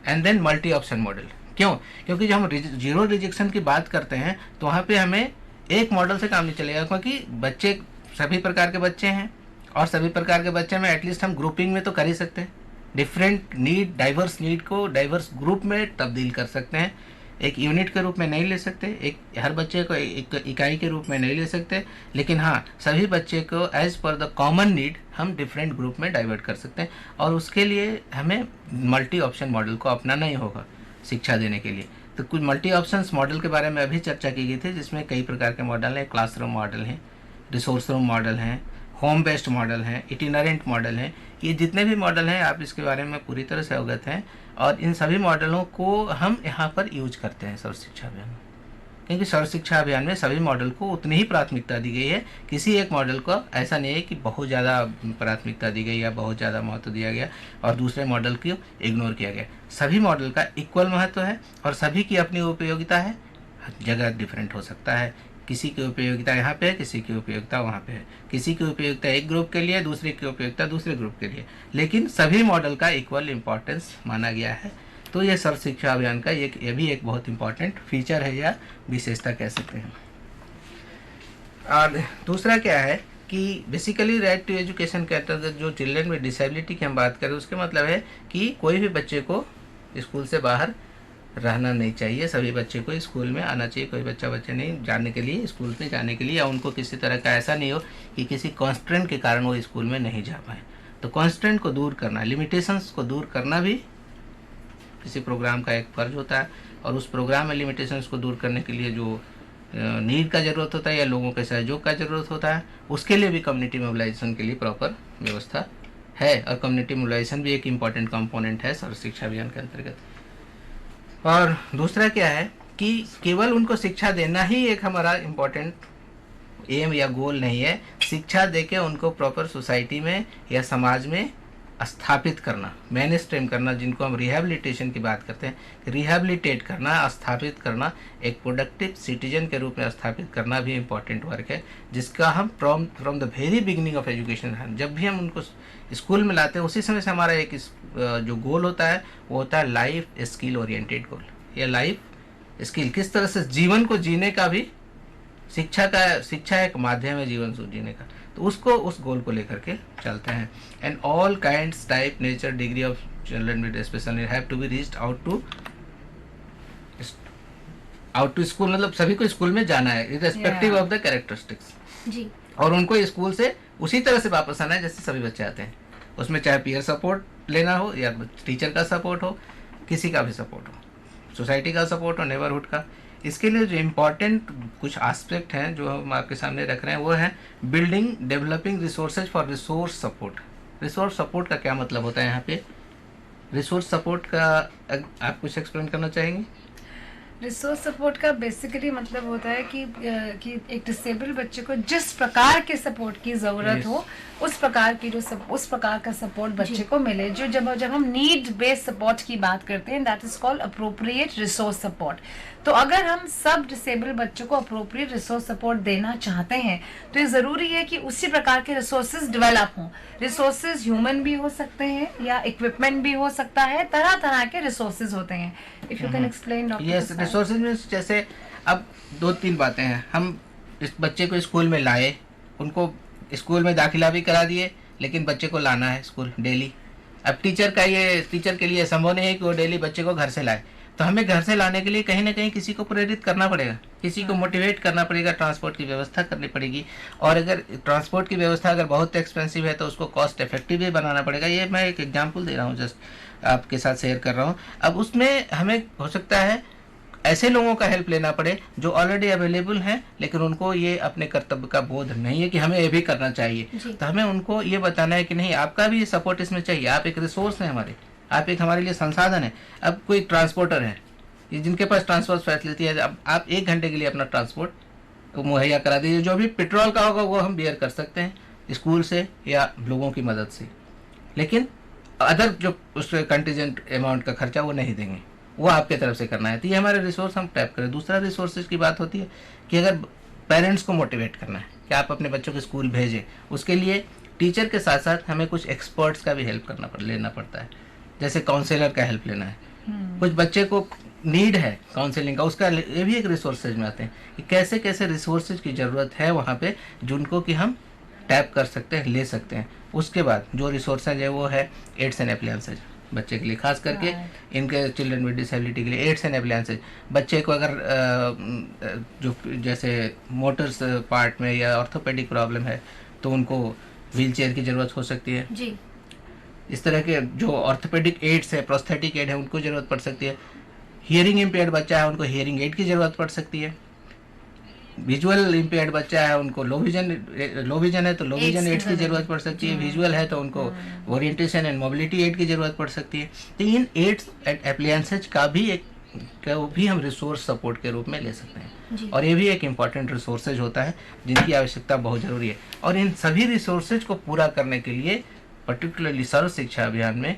B: And then multi option model. क्यों? क्योंकि जब हम जीरो रिजेक्शन की बात करते हैं तो वहाँ पे हमें एक मॉडल से काम नहीं चलेगा, क्योंकि बच्चे सभी प्रकार के बच्चे हैं और सभी प्रकार के बच्चे में एटलीस्ट हम ग्रुपिंग में तो कर ही सकते हैं। डिफरेंट नीड, डाइवर्स नीड को डाइवर्स ग्रुप में तब्दील कर सकते हैं, एक यूनिट के रूप में नहीं ले सकते, एक हर बच्चे को एक इकाई के रूप में नहीं ले सकते, लेकिन हाँ सभी बच्चे को एज पर द कॉमन नीड हम डिफरेंट ग्रुप में डाइवर्ट कर सकते हैं। और उसके लिए हमें मल्टी ऑप्शन मॉडल को अपनाना ही होगा शिक्षा देने के लिए। तो कुछ मल्टी ऑप्शंस मॉडल के बारे में अभी चर्चा की गई थी, जिसमें कई प्रकार के मॉडल हैं। क्लासरूम मॉडल हैं, रिसोर्स रूम मॉडल हैं, होम बेस्ड मॉडल हैं, इटिनरेंट मॉडल हैं। ये जितने भी मॉडल हैं आप इसके बारे में पूरी तरह से अवगत हैं, और इन सभी मॉडलों को हम यहाँ पर यूज करते हैं सर्व शिक्षा अभियान में, क्योंकि सर्व शिक्षा अभियान में सभी मॉडल को उतनी ही प्राथमिकता दी गई है। किसी एक मॉडल को ऐसा नहीं है कि बहुत ज़्यादा प्राथमिकता दी गई या बहुत ज़्यादा महत्व दिया गया और दूसरे मॉडल को इग्नोर किया गया। सभी मॉडल का इक्वल महत्व है और सभी की अपनी उपयोगिता है। जगह डिफरेंट हो सकता है, किसी की उपयोगिता यहाँ पे है, किसी की उपयोगिता वहाँ पे है, किसी की उपयोगिता एक ग्रुप के लिए, दूसरे की उपयोगिता दूसरे ग्रुप के लिए, लेकिन सभी मॉडल का इक्वल इम्पोर्टेंस माना गया है। तो ये सर्व शिक्षा अभियान का ये भी एक बहुत इंपॉर्टेंट फीचर है या विशेषता कह सकते हैं। और दूसरा क्या है कि बेसिकली राइट टू एजुकेशन के अंतर्गत जो चिल्ड्रन में डिसेबिलिटी की हम बात करें, उसके मतलब है कि कोई भी बच्चे को स्कूल से बाहर रहना नहीं चाहिए, सभी बच्चे को स्कूल में आना चाहिए। कोई बच्चे नहीं जाने के लिए, स्कूल में जाने के लिए, या उनको किसी तरह का ऐसा नहीं हो कि किसी कॉन्स्ट्रेंट के कारण वो स्कूल में नहीं जा पाए। तो कॉन्स्ट्रेंट को दूर करना, लिमिटेशंस को दूर करना भी किसी प्रोग्राम का एक फर्ज होता है, और उस प्रोग्राम में लिमिटेशंस को दूर करने के लिए जो नीड का ज़रूरत होता है या लोगों के सहयोग का ज़रूरत होता है, उसके लिए भी कम्युनिटी मोबिलाइजेशन के लिए प्रॉपर व्यवस्था है। और कम्युनिटी मोबिलाइजेशन भी एक इम्पॉर्टेंट कंपोनेंट है सर्व शिक्षा अभियान के अंतर्गत। और दूसरा क्या है कि केवल उनको शिक्षा देना ही एक हमारा इम्पोर्टेंट एम या गोल नहीं है। शिक्षा देके उनको प्रॉपर सोसाइटी में या समाज में स्थापित करना, मेन स्ट्रीम करना, जिनको हम रिहैबिलिटेशन की बात करते हैं, रिहैबिलिटेट करना, स्थापित करना, एक प्रोडक्टिव सिटीजन के रूप में स्थापित करना भी इम्पोर्टेंट वर्क है, जिसका हम from the very beginning of education, जब भी हम उनको स्कूल में लाते हैं उसी समय से हमारा एक जो गोल होता है वो होता है लाइफ स्किल ओरिएंटेड गोल, या लाइफ स्किल किस तरह से जीवन को जीने का भी शिक्षा एक माध्यम है जीवन को जीने का, तो उसको उस गोल को लेकर के चलते हैं। And all kinds type nature degree of children with special need have to be reached out to school, मतलब सभी को स्कूल में जाना है इररेस्पेक्टिव ऑफ द कैरेक्टरिस्टिक्स
A: जी।
B: और उनको स्कूल से उसी तरह से वापस आना है जैसे सभी बच्चे आते हैं। उसमें चाहे पीयर सपोर्ट लेना हो या टीचर का सपोर्ट हो, किसी का भी सपोर्ट हो, सोसाइटी का सपोर्ट हो, नेबरहुड का। इसके लिए जो इम्पोर्टेंट कुछ एस्पेक्ट हैं जो हम आपके सामने रख रहे हैं वो है building developing resources for resource support. Resource support का क्या मतलब होता है यहाँ पे? रिसोर्स सपोर्ट का आप कुछ एक्सप्लेन करना चाहेंगे?
C: रिसोर्स सपोर्ट का बेसिकली मतलब होता है कि एक डिसेबल बच्चे को जिस प्रकार के सपोर्ट की ज़रूरत हो उस प्रकार का सपोर्ट बच्चे को मिले। जो जब हम नीड बेस्ड सपोर्ट की बात करते हैं, that is called appropriate resource support. तो अगर हम सब डिसेबल बच्चों को अप्रोप्रिएट रिसोर्स सपोर्ट देना चाहते हैं तो ये ज़रूरी है कि उसी प्रकार के रिसोर्सेज डेवलप हों। रिसोर्सेज ह्यूमन भी हो सकते हैं या इक्विपमेंट भी हो सकता है, तरह तरह के रिसोर्सेज होते हैं। If you can explain doctor.
B: Yes, resources means जैसे अब 2-3 बातें हैं। हम इस बच्चे को स्कूल में लाए, उनको स्कूल में दाखिला भी करा दिए, लेकिन बच्चे को लाना है स्कूल डेली। अब टीचर के लिए संभव नहीं है कि वो डेली बच्चे को घर से लाए। तो हमें घर से लाने के लिए कहीं ना कहीं किसी को प्रेरित करना पड़ेगा, किसी को मोटिवेट करना पड़ेगा, ट्रांसपोर्ट की व्यवस्था करनी पड़ेगी। और अगर ट्रांसपोर्ट की व्यवस्था अगर बहुत एक्सपेंसिव है तो उसको कॉस्ट इफेक्टिव भी बनाना पड़ेगा। ये मैं एक एग्जांपल दे रहा हूँ, जस्ट आपके साथ शेयर कर रहा हूँ। अब उसमें हमें हो सकता है ऐसे लोगों का हेल्प लेना पड़े जो ऑलरेडी अवेलेबल हैं, लेकिन उनको ये अपने कर्तव्य का बोध नहीं है कि हमें ये भी करना चाहिए। तो हमें उनको ये बताना है कि नहीं, आपका भी सपोर्ट इसमें चाहिए, आप एक रिसोर्स हैं हमारे, आप एक हमारे लिए संसाधन है। अब कोई ट्रांसपोर्टर है जिनके पास ट्रांसपोर्ट फैसिलिटी है, अब आप 1 घंटे के लिए अपना ट्रांसपोर्ट को मुहैया करा दीजिए, जो भी पेट्रोल का होगा वो हम बेयर कर सकते हैं स्कूल से या लोगों की मदद से, लेकिन अदर जो उस कंटीजेंट अमाउंट का खर्चा वो नहीं देंगे, वो आपके तरफ से करना है। तो ये हमारे रिसोर्स हम टैप करें। दूसरा रिसोर्सेज की बात होती है कि अगर पेरेंट्स को मोटिवेट करना है कि आप अपने बच्चों को स्कूल भेजें, उसके लिए टीचर के साथ साथ हमें कुछ एक्सपर्ट्स का भी हेल्प लेना पड़ता है। जैसे काउंसलर का हेल्प लेना है, कुछ बच्चे को नीड है काउंसलिंग का, उसका ये भी एक रिसोर्सेज में आते हैं कि कैसे कैसे रिसोर्सेज की ज़रूरत है वहाँ पे जिनको कि हम टैप कर सकते हैं, ले सकते हैं। उसके बाद जो रिसोर्सेज है वो है एड्स एंड एप्लायंसेज, बच्चे के लिए खास करके इनके चिल्ड्रन विद डिसेबिलिटी के लिए एड्स एंड एप्लायंसेज। बच्चे को अगर जो जैसे मोटर्स पार्ट में या ऑर्थोपेडिक प्रॉब्लम है तो उनको व्हील चेयर की ज़रूरत हो सकती है
A: जी।
B: इस तरह के जो ऑर्थोपेडिक एड्स है, प्रोस्थेटिक एड है, उनको ज़रूरत पड़ सकती है। हियरिंग इम्पेयर्ड बच्चा है उनको हियरिंग एड की ज़रूरत पड़ सकती है। विजुअल इम्पेयर्ड बच्चा है उनको लो विजन है तो लो विजन एड्स की ज़रूरत पड़ सकती है। विजुअल है तो उनको ओरिएंटेशन एंड मोबिलिटी एड की ज़रूरत पड़ सकती है। तो इन एड्स एंड एप्लायंसेज का भी हम रिसोर्स सपोर्ट के रूप में ले सकते हैं, और ये भी एक इम्पॉर्टेंट रिसोर्सेज होता है जिनकी आवश्यकता बहुत ज़रूरी है। और इन सभी रिसोर्सेज को पूरा करने के लिए पर्टिकुलरली सर्व शिक्षा अभियान में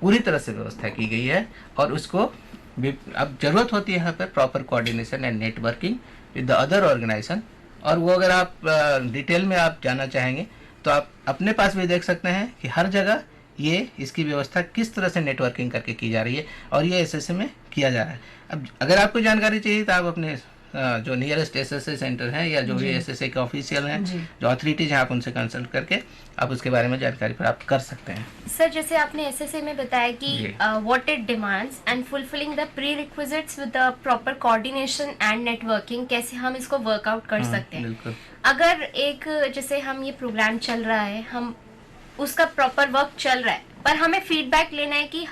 B: पूरी तरह से व्यवस्था की गई है, और उसको अब जरूरत होती है यहाँ पर proper coordination and networking with the other organisation. और वो अगर आप डिटेल में आप जानना चाहेंगे तो आप अपने पास भी देख सकते हैं कि हर जगह ये इसकी व्यवस्था किस तरह से नेटवर्किंग करके की जा रही है, और ये एसएसए में किया जा रहा है। अब अगर आपको जानकारी चाहिए तो आप अपने जो नियरेस्ट एसएसए सेंटर हैं या जो भी एसएसए के ऑफिशियल हैं, जो अथॉरिटीज हैं, आप उनसे कंसल्ट करके आप उसके बारे में जानकारी प्राप्त कर सकते हैं।
A: सर, जैसे आपने एसएसए में बताया कि what it demands and fulfilling the pre requisites with the proper coordination and networking, कैसे हम इसको वर्कआउट कर सकते हैं।
B: बिल्कुल।
A: अगर एक जैसे हम ये प्रोग्राम चल रहा है, हम उसका प्रॉपर वर्क चल रहा है, पर हमें फीडबैक लेना है कि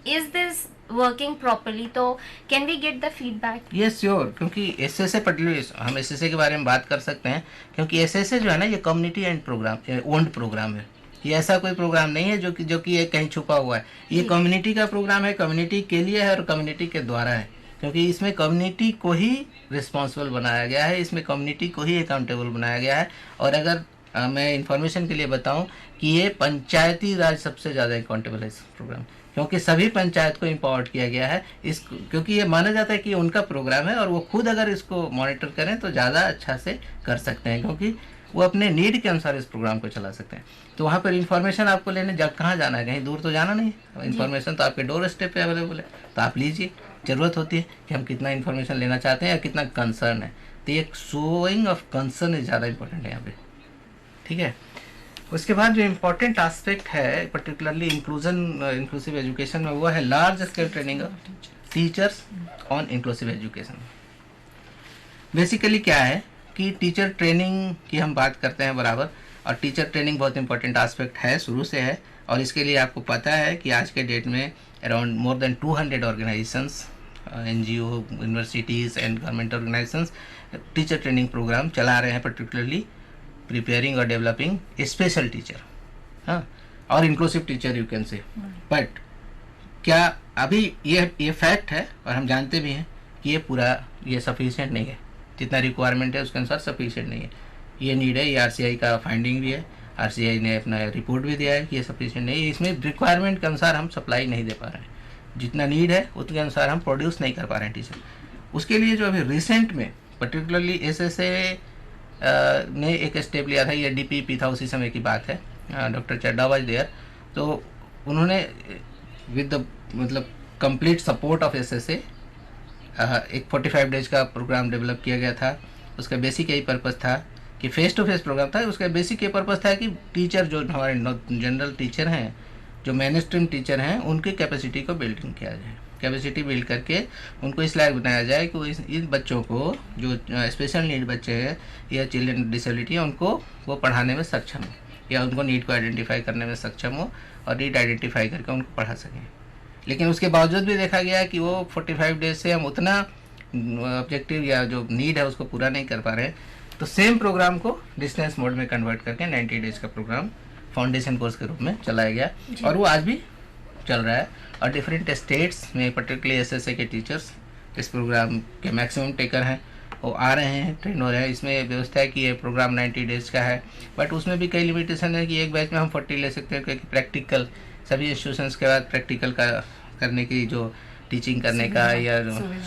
A: इज दिस वर्किंग प्रॉपर्ली, तो can we get the feedback?
B: Yes sure, क्योंकि एसएसए हम एसएसए के बारे में बात कर सकते हैं, क्योंकि एसएसए जो है ना ये community and programme owned programme है। ये ऐसा कोई प्रोग्राम नहीं है जो कि ये कहीं छुपा हुआ है। ये कम्युनिटी का प्रोग्राम है, कम्युनिटी के लिए है और कम्युनिटी के द्वारा है, क्योंकि इसमें कम्युनिटी को ही रिस्पॉन्सिबल बनाया गया है, इसमें कम्युनिटी को ही अकाउंटेबल बनाया गया है। और अगर मैं इन्फॉर्मेशन के लिए बताऊं कि ये पंचायती राज सबसे ज़्यादा अकाउंटेबल है इस प्रोग्राम, क्योंकि सभी पंचायत को एम्पावर्ड किया गया है क्योंकि ये माना जाता है कि उनका प्रोग्राम है और वो खुद अगर इसको मॉनिटर करें तो ज़्यादा अच्छा से कर सकते हैं, क्योंकि वो अपने नीड के अनुसार इस प्रोग्राम को चला सकते हैं। तो वहाँ पर इन्फॉर्मेशन आपको लेने कहाँ जाना है, कहीं दूर तो जाना नहीं है, इन्फॉर्मेशन तो आपके डोर स्टेप पे अवेलेबल है, तो आप लीजिए। ज़रूरत होती है कि हम कितना इन्फॉर्मेशन लेना चाहते हैं या कितना कंसर्न है, तो एक शोइंग ऑफ कंसर्न ज़्यादा इंपॉर्टेंट है यहाँ पे, ठीक है। उसके बाद जो इम्पोर्टेंट एस्पेक्ट है पर्टिकुलरली इंक्लूसिव एजुकेशन में, वो है large scale training of teachers on inclusive education. Basically क्या है कि टीचर ट्रेनिंग की हम बात करते हैं बराबर, और टीचर ट्रेनिंग बहुत इंपॉर्टेंट एस्पेक्ट है, शुरू से है। और इसके लिए आपको पता है कि आज के डेट में around more than 200 organisations, NGO, universities and government organisations teacher training programme चला रहे हैं, पर्टिकुलरली प्रिपेयरिंग और डेवलपिंग स्पेशल टीचर, हाँ, और inclusive teacher you can say. But क्या अभी ये फैक्ट है और हम जानते भी हैं कि ये सफिशिएंट नहीं है, जितना रिक्वायरमेंट है उसके अनुसार सफिशिएंट नहीं है। ये नीड है, ये RCI का फाइंडिंग भी है, RCI ने अपना रिपोर्ट भी दिया है कि ये सफिशिएंट नहीं है। इसमें रिक्वायरमेंट के अनुसार हम सप्लाई नहीं दे पा रहे हैं, जितना नीड है उतने अनुसार हम प्रोड्यूस नहीं कर पा रहे हैं टीचर। उसके लिए जो अभी रिसेंट में पर्टिकुलरली SSA ने एक स्टेप लिया था, ये DPP था, उसी समय की बात है, डॉक्टर चड्डा वाज देयर, तो उन्होंने विद द मतलब कंप्लीट सपोर्ट ऑफ SSA एक 45 डेज का प्रोग्राम डेवलप किया गया था। उसका बेसिक यही पर्पज़ था कि फेस टू फेस प्रोग्राम था। उसका बेसिक ये पर्पज़ था कि टीचर जो हमारे जनरल टीचर हैं, जो मेन स्ट्रीम टीचर हैं, उनकी कैपेसिटी को बिल्डिंग किया जाए। कैपेसिटी बिल्ड करके उनको इस लायक बनाया जाए कि इन बच्चों को जो स्पेशल नीड बच्चे हैं या चिल्ड्रन डिसेबिलिटी है उनको वो पढ़ाने में सक्षम हो या उनको नीड को आइडेंटिफाई करने में सक्षम हो और नीड आइडेंटिफाई करके उनको पढ़ा सकें। लेकिन उसके बावजूद भी देखा गया कि वो 45 डेज से हम उतना ऑब्जेक्टिव या जो नीड है उसको पूरा नहीं कर पा रहे हैं, तो सेम प्रोग्राम को डिस्टेंस मोड में कन्वर्ट करके 90 डेज का प्रोग्राम फाउंडेशन कोर्स के रूप में चलाया गया और वो आज भी चल रहा है। और डिफरेंट स्टेट्स में पर्टिकुलरली एसएसए के टीचर्स इस प्रोग्राम के मैक्सिमम टेकर हैं, वो आ रहे हैं, ट्रेन हो रहे हैं। इसमें व्यवस्था है कि ये प्रोग्राम 90 डेज का है, बट उसमें भी कई लिमिटेशन है कि एक बैच में हम 40 ले सकते हैं, क्योंकि प्रैक्टिकल सभी इंस्टीट्यूशंस के बाद प्रैक्टिकल का करने की जो टीचिंग करने का या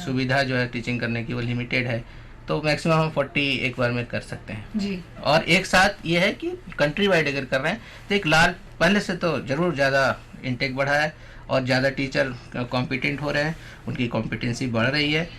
B: सुविधा जो है टीचिंग करने की वो लिमिटेड है, तो मैक्सिमम हम 40 एक बार में कर सकते हैं
C: जी।
B: और एक साथ ये है कि कंट्री वाइड अगर कर रहे हैं तो एक लार्ज पहले से तो ज़रूर ज़्यादा इंटेक बढ़ा है और ज़्यादा टीचर कॉम्पिटेंट हो रहे हैं, उनकी कॉम्पिटेंसी बढ़ रही है।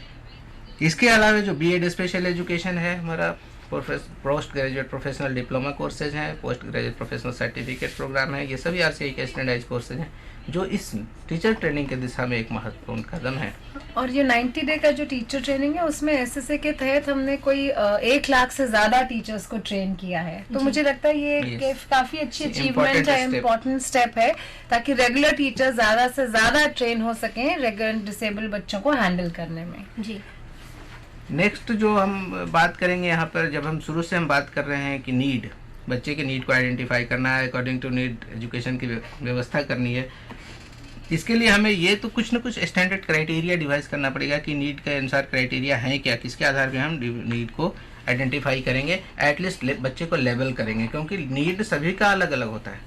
B: इसके अलावा जो बीएड स्पेशल एजुकेशन है, हमारा post graduate professional diploma courses हैं, post graduate professional certificate programme है, ये सभी आरसीआई के स्टैंडर्डाइज कोर्सेज हैं जो इस टीचर ट्रेनिंग के दिशा में एक महत्वपूर्ण कदम है।
C: और ये 90 डे का जो टीचर ट्रेनिंग है उसमें एसएसए के तहत हमने कोई 1 लाख से ज्यादा टीचर्स को ट्रेन किया है, तो मुझे लगता है ये काफी अच्छी अचीवमेंट है, इम्पोर्टेंट स्टेप है, ताकि रेगुलर टीचर ज्यादा से ज्यादा ट्रेन हो सकें रेगुलर डिसेबल बच्चों को हैंडल करने में। जी।
B: नेक्स्ट जो हम बात करेंगे यहाँ पर, जब हम शुरू से हम बात कर रहे हैं कि नीड, बच्चे के नीड को आइडेंटिफाई करना है, अकॉर्डिंग टू नीड एजुकेशन की व्यवस्था करनी है, इसके लिए हमें ये तो कुछ ना कुछ स्टैंडर्ड क्राइटेरिया डिवाइस करना पड़ेगा कि नीड के अनुसार क्राइटेरिया हैं क्या, किसके आधार पे हम नीड को आइडेंटिफाई करेंगे, एटलीस्ट बच्चे को लेवल करेंगे, क्योंकि नीड सभी का अलग अलग होता है,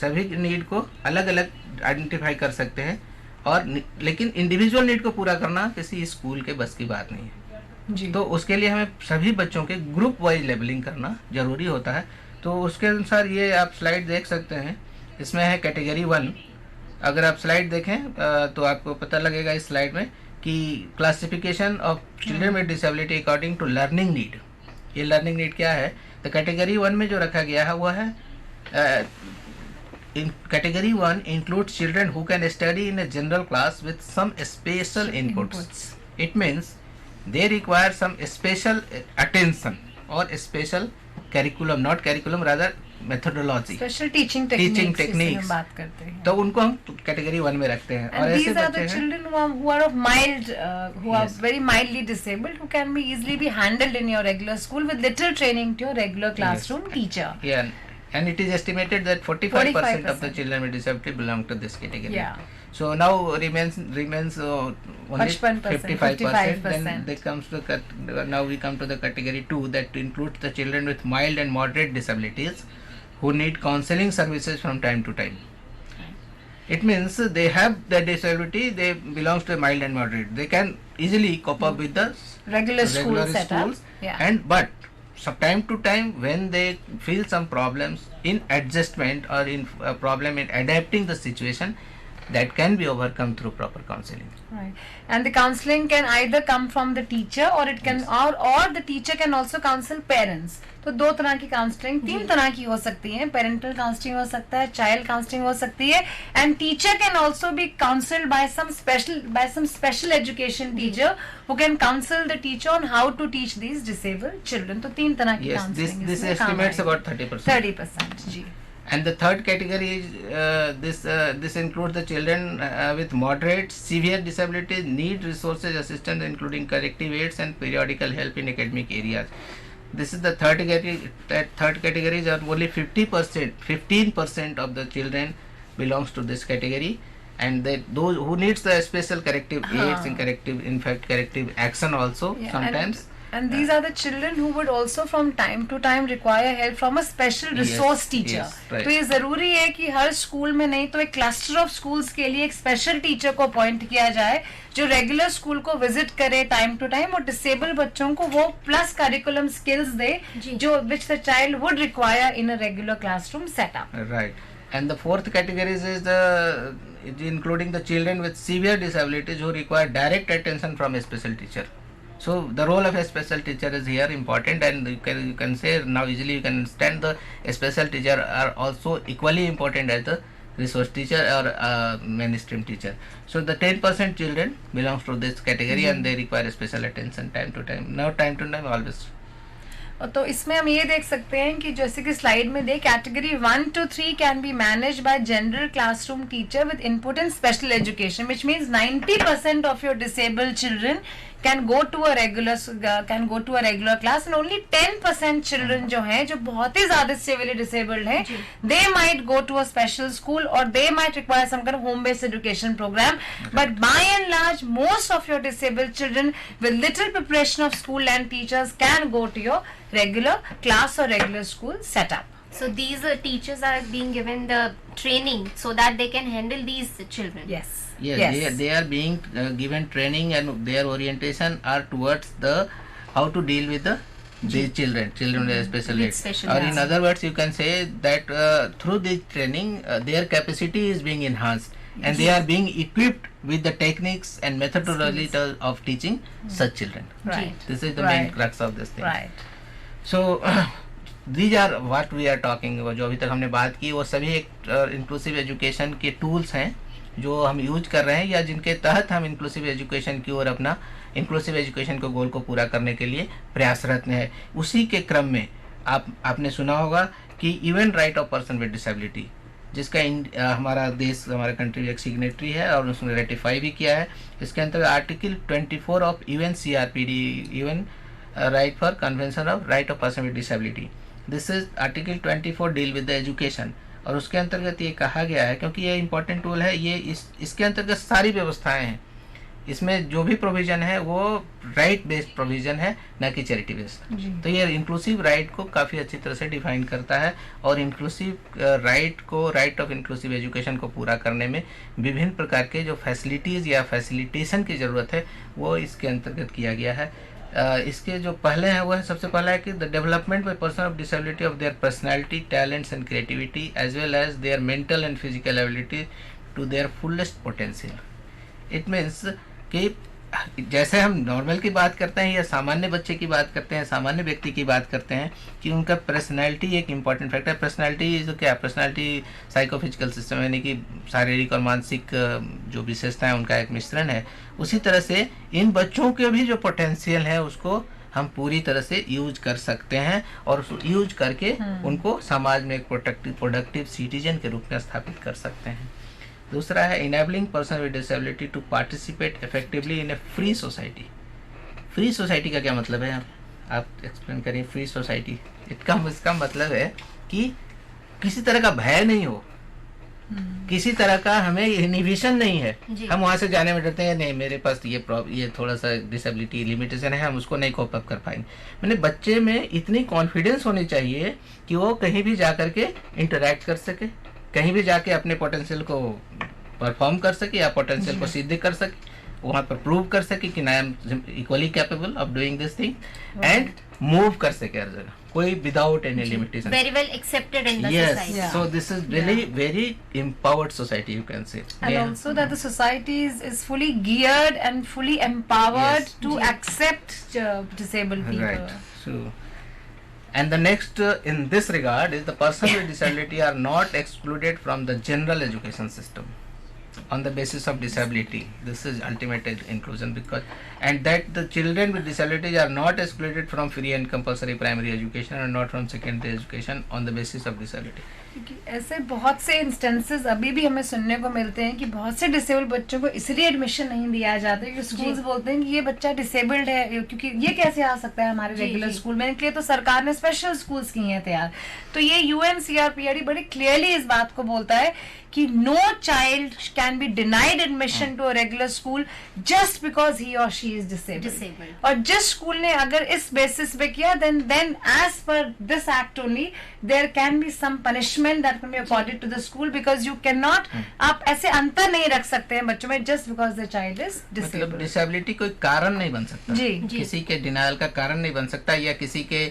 B: सभी नीड को अलग अलग आइडेंटिफाई कर सकते हैं और लेकिन इंडिविजुअल नीड को पूरा करना किसी स्कूल के बस की बात नहीं है
C: जी।
B: तो उसके लिए हमें सभी बच्चों के ग्रुप वाइज लेबलिंग करना जरूरी होता है। तो उसके अनुसार ये आप स्लाइड देख सकते हैं, इसमें है कैटेगरी 1। अगर आप स्लाइड देखें तो आपको पता लगेगा इस स्लाइड में कि classification of children with disability according to learning need. ये लर्निंग नीड क्या है, तो कैटेगरी 1 में जो रखा गया है वो है in category 1 includes children who can study in a general class with some special inputs. It means they require some special attention or special curriculum, not curriculum, rather methodology,
C: special teaching techniques बात करते हैं,
B: तो उनको हम category 1 में रखते हैं। और
C: these are the children who are of mild who are very mildly disabled, who can be easily be handled in your regular school with little training to your regular classroom teacher.
B: Yeah, and it is estimated that 45% of the children with disability belong to this category.
C: Yeah.
B: So now remains only 55%. Then they comes to now we come to the category 2, that includes the children with mild and moderate disabilities who need counseling services from time to time. It means they have the disability, they belongs to mild and moderate. They can easily cope up with the
C: regular school setup. Yeah.
B: And but some time to time when they feel some problems in adjustment or in a problem in adapting the situation, that can be overcome through proper counseling.
C: Right. And the counseling can either come from the teacher or it can or the teacher can also counsel parents. तो 2 तरह की counselling, 3 तरह की हो सकती है, parental counselling हो सकता है, चाइल्ड काउंसलिंग हो सकती है, and teacher can also be counselled by some special education teacher who can counsel the teacher on how to teach these disabled children. तो 3 तरह की काउंसलिंग
B: this estimates about 30%.
C: 30% जी।
B: And the third category is this includes the children with moderate severe disabilities need resources assistance including corrective aids and periodical help in academic areas. This is the third category. That third category is only 15% of the children belongs to this category, and those who needs the special corrective aids and corrective action also sometimes.
C: And these are the children who would also from time to time require help from a special resource teacher.
B: Yes, right.
C: तो ये जरूरी है कि हर school में नहीं तो एक cluster of schools के लिए एक स्पेशल टीचर को अपॉइंट किया जाए जो रेगुलर स्कूल को विजिट करे टाइम टू टाइम और डिसेबल बच्चों को वो प्लस करिकुलम स्किल्स दे जो which the child would require in a regular classroom setup.
B: Right. And the fourth category is including the children with severe disabilities who require direct attention from a special teacher. So the role of a special teacher is here important, and you can say now easily you can understand the special teacher are also equally important as the resource teacher or mainstream teacher. So the 10% children belongs to this category and they require special attention time to time. Now time to time always.
C: तो इसमें हम ये देख सकते हैं कि जैसे कि स्लाइड में they category 1 to 3 can be manage by general classroom teacher with input in special education, which means 90% of your disabled children can go to a regular class and only 10% children जो हैं जो बहुत ही ज्यादा severely disabled हैं, they might go to a special school or they might require some kind of home based education program, but by and large most of your disabled children with little preparation of school and teachers can go to your regular class or regular school setup.
A: So these teachers are being given the training so that they can handle these children.
C: Yes.
B: Yes. They are being given training and their orientation are towards the how to deal with the children with special needs. Or in other words, you can say that through this training, their capacity is being enhanced and they are being equipped with the techniques and methodology of teaching such children.
C: Right.
B: This is the main crux of this thing.
C: Right.
B: So these are what we are talking about. जो अभी तक हमने बात की वो सभी एक inclusive education के टूल्स हैं जो हम यूज कर रहे हैं या जिनके तहत हम इंक्लूसिव एजुकेशन की ओर अपना इंक्लूसिव एजुकेशन के गोल को पूरा करने के लिए प्रयासरत हैं. उसी के क्रम में आपने सुना होगा कि even right of person with disability, जिसका हमारा देश, हमारा कंट्री एक सिग्नेटरी है और उसने रेटिफाई भी किया है. इसके अंतर्गत article 24 of UNCRPD, even right for convention of right of person with disability, this is article 24 deal with the education. और उसके अंतर्गत ये कहा गया है, क्योंकि ये इम्पोर्टेंट टूल है, ये इसके अंतर्गत सारी व्यवस्थाएं हैं. इसमें जो भी प्रोविजन है वो राइट बेस्ड प्रोविजन है, न कि चैरिटी बेस्ड. तो ये इंक्लूसिव राइट को काफ़ी अच्छी तरह से डिफाइन करता है और inclusive right of inclusive education को पूरा करने में विभिन्न प्रकार के जो फैसिलिटीज़ या फैसिलिटेशन की ज़रूरत है वो इसके अंतर्गत किया गया है. इसके जो पहले हैं वो है, सबसे पहला है कि the development by person of disability of their personality, talents and creativity as well as their mental and physical ability to their fullest potential. It means कि जैसे हम नॉर्मल की बात करते हैं या सामान्य बच्चे की बात करते हैं, सामान्य व्यक्ति की बात करते हैं कि उनका पर्सनैलिटी एक इम्पॉर्टेंट फैक्टर है. पर्सनैलिटी जो क्या, पर्सनैलिटी साइकोफिजिकल सिस्टम यानी कि शारीरिक और मानसिक जो विशेषताएं उनका एक मिश्रण है. उसी तरह से इन बच्चों के भी जो पोटेंशियल है उसको हम पूरी तरह से यूज कर सकते हैं और उसको यूज करके उनको समाज में एक प्रोडक्टिव सिटीजन के रूप में स्थापित कर सकते हैं. दूसरा है enabling person with disability to participate effectively in a free society. Free society का क्या मतलब है, आप एक्सप्लेन करिए. फ्री सोसाइटी इसका मतलब है कि किसी तरह का भय नहीं हो, किसी तरह का हमें इनहिबिशन नहीं है. हम वहां से जाने में डरते हैं, नहीं मेरे पास ये थोड़ा सा डिसेबिलिटी लिमिटेशन है, हम उसको नहीं कोप अप कर पाएंगे. मैंने बच्चे में इतनी कॉन्फिडेंस होनी चाहिए कि वो कहीं भी जा करके इंटरैक्ट कर सके, कहीं भी जाके अपने पोटेंशियल को परफॉर्म कर सके या पोटेंशियल को सिद्ध कर सके, वहां पर प्रूव कर सके कि I am equally capable of doing this thing and move कर सके हर जगह, कोई without any limitation.
A: Very well accepted in the society.
B: Yes, so this is really very empowered society, you can say.
C: And also that the society is fully geared and fully empowered to accept disabled people.
B: Right. So, and the next in this regard is the person with disability are not excluded from the general education system on the basis of disability. This is ultimate inclusion, because and that the children with disabilities are not excluded from free and compulsory primary education and not from secondary education on the basis of disability.
C: क्योंकि ऐसे बहुत से instances अभी भी हमें सुनने को मिलते हैं कि बहुत से डिसेबल्ड बच्चों को इसलिए एडमिशन नहीं दिया जाता क्योंकि स्कूल्स बोलते हैं कि ये बच्चा डिसेबल्ड है, क्योंकि ये कैसे आ सकता है हमारे रेगुलर स्कूल में. इसलिए तो सरकार ने स्पेशल स्कूल्स किए हैं तैयार. तो ये UNCRPD बड़ी क्लियरली इस बात को बोलता है कि no child can be denied admission to a regular school just because he और शी इज डिसेबल्ड. और जिस स्कूल ने अगर इस बेसिस पे किया then as per this act only there can be some punishment that can be accorded to the school, because you cannot आप ऐसे अंतर नहीं रख सकते हैं बच्चों में just because the child is disabled.
B: मतलब डिसेबिलिटी कोई कारण नहीं बन सकता.
C: जी.
B: किसी के डिनायल का कारण नहीं बन सकता या किसी के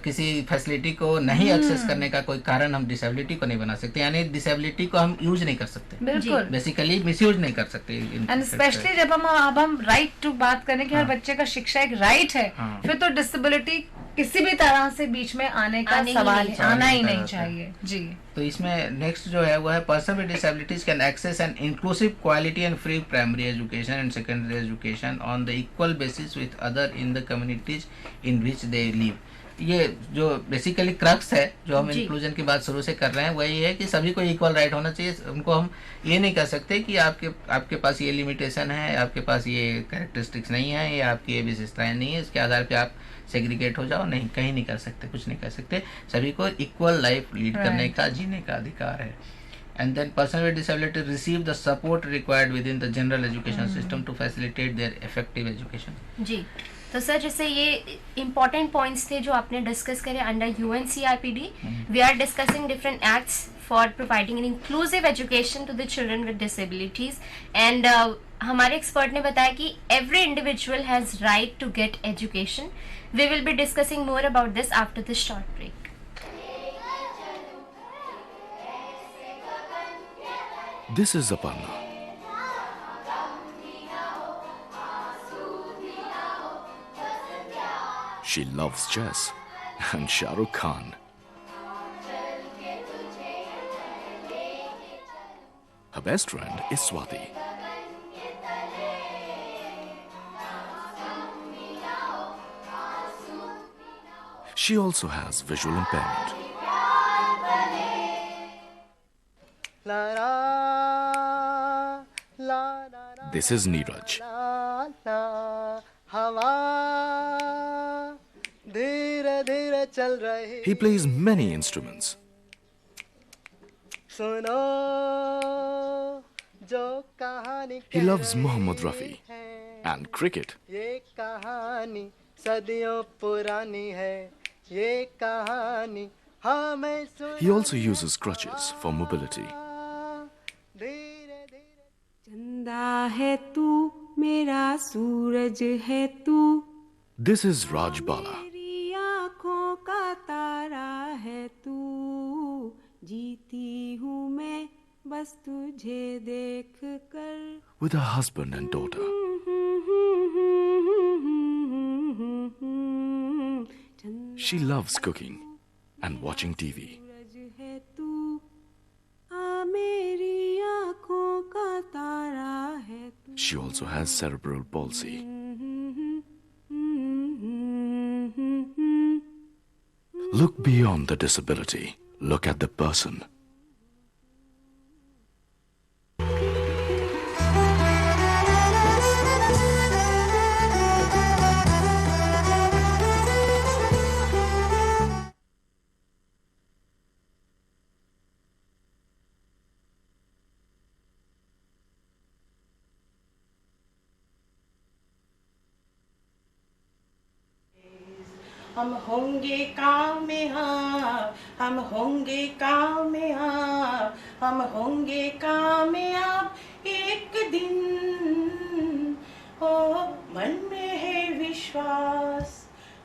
B: किसी फैसिलिटी को नहीं एक्सेस करने का कोई कारण हम डिसेबिलिटी को नहीं बना सकते. यानी डिसेबिलिटी को हम यूज नहीं कर सकते,
C: बिल्कुल
B: बेसिकली मिसयूज नहीं कर सकते.
C: एंड स्पेशली जब हम राइट टू बात करें कि हर बच्चे का शिक्षा एक राइट है, फिर तो डिसेबिलिटी किसी भी तरह से बीच में आने का
A: आने ही
C: सवाल
A: नहीं
C: आना ही
B: चाहिए।
C: नहीं चाहिए जी।
B: तो इसमें नेक्स्ट जो है वो है person with disabilities can access an inclusive quality and free primary education and secondary education on the equal basis with other in the communities in which they live. ये जो बेसिकली क्रक्स है जो हम
A: जी।
B: Inclusion की बात शुरू से कर रहे हैं वही है कि सभी को इक्वल राइट होना चाहिए। उनको हम ये नहीं कह सकते कि आपके पास ये लिमिटेशन है, आपके पास ये कैरेक्टरिस्टिक्स नहीं है, या आपकी ये विशेषताएं नहीं है, इसके आधार पे आप सेग्रीगेट हो जाओ, नहीं, कहीं नहीं कर सकते, कुछ नहीं कर सकते। सभी को इक्वल लाइफ लीड करने का, जीने का अधिकार है। And then person with disability receive the support required within the general education system to facilitate their effective education.
A: जी, तो सर जैसे ये इम्पोर्टेंट पॉइंट्स थे जो आपने डिस्कस करे under UNCRPD। We are discussing different acts for providing an inclusive education to the children with disabilities and हमारे expert ने बताया कि every individual has right to get education. We will be discussing more about this after this short break.
E: This is Aparna. She loves chess and Shah Rukh Khan. Her best friend is Swati. She also has visual impairment. This is Neeraj. He plays many instruments. He loves Mohammad Rafi and cricket. He also uses crutches for mobility.
F: चंदा है तू मेरा सूरज है तू
E: This is Raj Bala.
F: मेरी आँखों का तारा है तू जीती हूँ मैं बस तुझे देख कर
E: With her husband and daughter. She loves cooking and watching TV.
F: सूरज है तू आ मेरी आँखों का तारा है तू।
E: She also has cerebral palsy. Look beyond the disability. Look at the person.
H: हम होंगे कामयाब, हम होंगे कामयाब, हम होंगे कामयाब एक दिन। ओ मन में है विश्वास,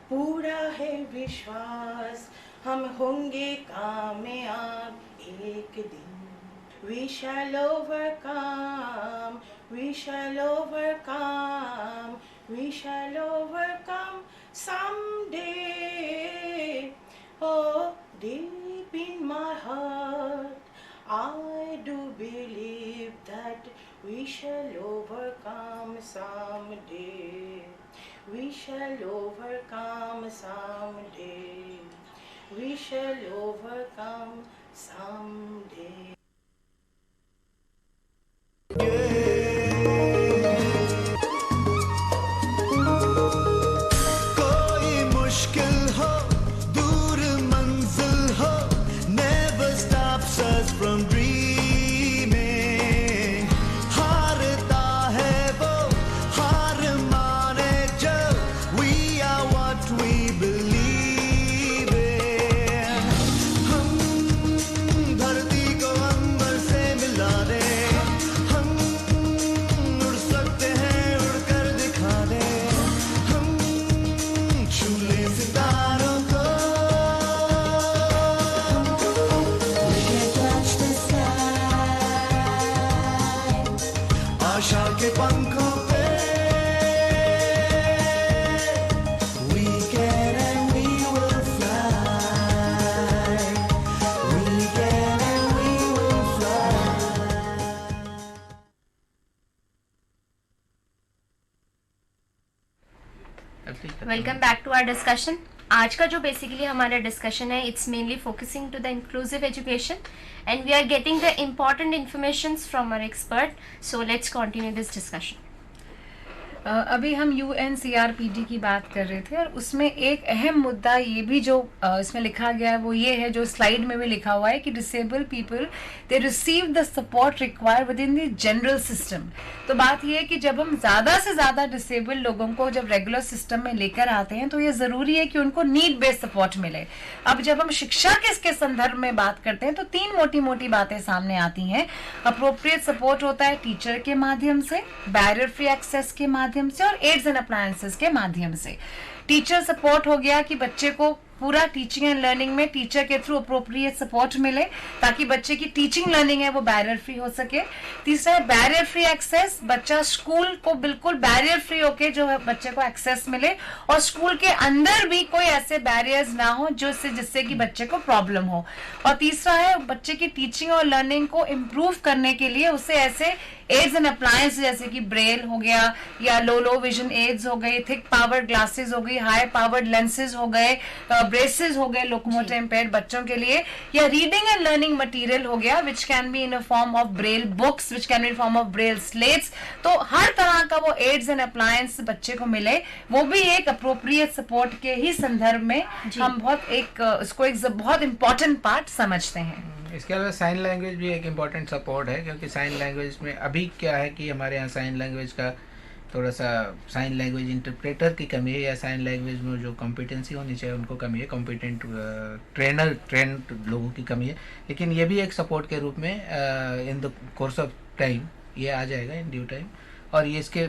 H: पूरा है विश्वास, हम होंगे कामयाब एक दिन। We shall overcome, we shall overcome, we shall overcome someday. Oh, deep in my heart, I do believe that we shall overcome someday. We shall overcome someday. We shall overcome someday.
I: कोई मुश्किल हो, दूर मंजिल हो, never stops us from dreaming. हारता है वो, हार माने जो, we are what we believe in. हम धरती को
A: welcome back to our discussion. आज का जो बेसिकली हमारा डिस्कशन है, it's mainly focusing to the inclusive education and we are getting the important information from our expert. So let's continue this discussion.
C: अभी हम UNCRPD की बात कर रहे थे और उसमें एक अहम मुद्दा ये भी जो इसमें लिखा गया है वो ये है, जो स्लाइड में भी लिखा हुआ है कि disable people they receive the support required with in the general system. तो बात ये है कि जब हम ज़्यादा से ज़्यादा डिसेबल लोगों को जब रेगुलर सिस्टम में लेकर आते हैं तो ये ज़रूरी है कि उनको नीड बेस्ड सपोर्ट मिले। अब जब हम शिक्षा के इसके संदर्भ में बात करते हैं तो 3 मोटी मोटी बातें सामने आती हैं। अप्रोप्रिएट सपोर्ट होता है टीचर के माध्यम से, बैरियर फ्री एक्सेस के माध्यम से और एड्स एंड अप्लायंसेस के माध्यम से। टीचर सपोर्ट हो गया कि बच्चे को पूरा टीचिंग एंड लर्निंग में टीचर के थ्रू अप्रोप्रिएट सपोर्ट मिले ताकि बच्चे की टीचिंग लर्निंग है वो बैरियर फ्री हो सके। तीसरा है बैरियर फ्री एक्सेस, बच्चा स्कूल को बिल्कुल बैरियर फ्री होके जो है बच्चे को एक्सेस मिले और स्कूल के अंदर भी कोई ऐसे बैरियर्स ना हो जिससे कि बच्चे को प्रॉब्लम हो। और तीसरा है बच्चे की टीचिंग और लर्निंग को इम्प्रूव करने के लिए उसे ऐसे एड्स एंड अप्लायंस जैसे कि ब्रेल हो गया या लो विजन एड्स हो गए, थिक पावर्ड ग्लासेस हो गई, हाई पावर्ड लेंसेज हो गए, ब्रेसेस हो गए लोकोमोटिव इम्पेयर्ड बच्चों के लिए, या रीडिंग एंड लर्निंग मटेरियल हो गया which can be in a form of Braille books, which can be in form of Braille slates. तो हर तरह का वो एड्स एंड अप्लायंस बच्चे को मिले, वो भी एक अप्रोप्रिएट सपोर्ट के ही संदर्भ में हम उसको एक बहुत इंपॉर्टेंट पार्ट समझते हैं।
B: इसके अलावा साइन लैंग्वेज भी एक इम्पॉर्टेंट सपोर्ट है, क्योंकि साइन लैंग्वेज में अभी क्या है कि हमारे यहाँ साइन लैंग्वेज का थोड़ा सा साइन लैंग्वेज इंटरप्रेटर की कमी है, या साइन लैंग्वेज में जो कॉम्पिटेंसी होनी चाहिए उनको कमी है, कॉम्पिटेंट ट्रेंड लोगों की कमी है। लेकिन ये भी एक सपोर्ट के रूप में in the course of time ये आ जाएगा इन ड्यू टाइम, और ये इसके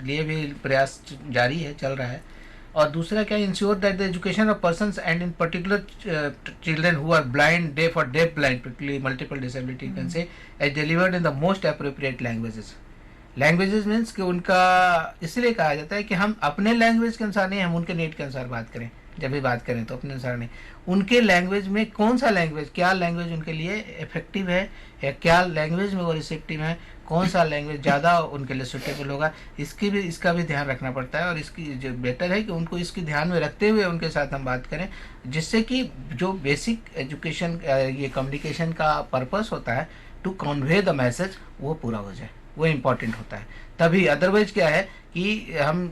B: लिए भी प्रयास जारी है, चल रहा है। और दूसरा क्या, ensure that the education of persons and in particular children who are blind, deaf और deaf blind, particularly multiple disability can say, as delivered in the most appropriate languages. Languages means कि उनका इसलिए कहा जाता है कि हम अपने लैंग्वेज के अनुसार नहीं, हम उनके नीड के अनुसार बात करें। जब भी बात करें तो अपने अनुसार नहीं, उनके लैंग्वेज में कौन सा लैंग्वेज, क्या लैंग्वेज उनके लिए इफेक्टिव है, या क्या लैंग्वेज में वो रिसेप्टिव है, कौन सा लैंग्वेज ज़्यादा उनके लिए सुटेबल होगा, इसका भी ध्यान रखना पड़ता है। और इसकी जो बेटर है कि उनको इसकी ध्यान में रखते हुए उनके साथ हम बात करें, जिससे कि जो बेसिक एजुकेशन ये कम्युनिकेशन का पर्पस होता है टू कन्वे द मैसेज, वो पूरा हो जाए, वो इम्पॉर्टेंट होता है। तभी अदरवाइज क्या है कि हम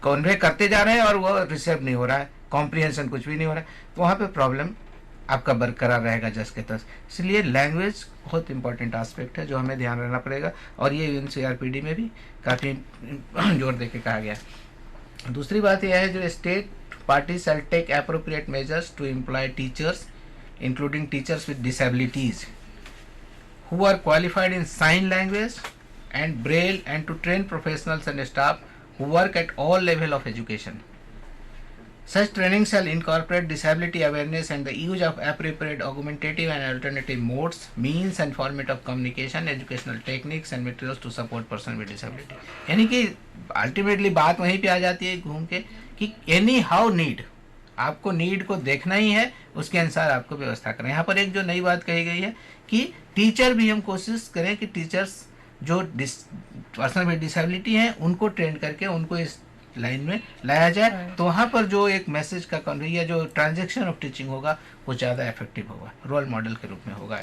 B: कन्वे करते जा रहे हैं और वो रिसीव नहीं हो रहा है, कॉम्प्रिहेंशन कुछ भी नहीं हो रहा है, तो वहाँ पे प्रॉब्लम आपका बरकरार रहेगा जस के तस। इसलिए लैंग्वेज बहुत इंपॉर्टेंट एस्पेक्ट है जो हमें ध्यान रखना पड़ेगा, और ये UNCRPD में भी काफ़ी जोर दे के कहा गया है। दूसरी बात यह है, जो state party shall take appropriate measures to employ teachers including teachers with disabilities who are qualified in sign language and braille, and to train professionals and staff who work at all level of education. Such training shall incorporate disability awareness and the use of appropriate augmentative and alternative modes, means and format of communication, educational techniques and materials to support person with disability. यानी कि ultimately बात वहीं पे आ जाती है घूम के कि एनी हाउ नीड, आपको नीड को देखना ही है, उसके अनुसार आपको व्यवस्था करें। यहाँ पर एक जो नई बात कही गई है कि टीचर भी हम कोशिश करें कि टीचर्स जो पर्सन विद डिसेबिलिटी हैं उनको ट्रेन करके उनको इस लाइन में लाया जाए, तो वहाँ पर जो एक मैसेज का कन्वे या जो ट्रांजैक्शन ऑफ टीचिंग होगा वो ज़्यादा इफेक्टिव होगा, रोल मॉडल के रूप में होगा।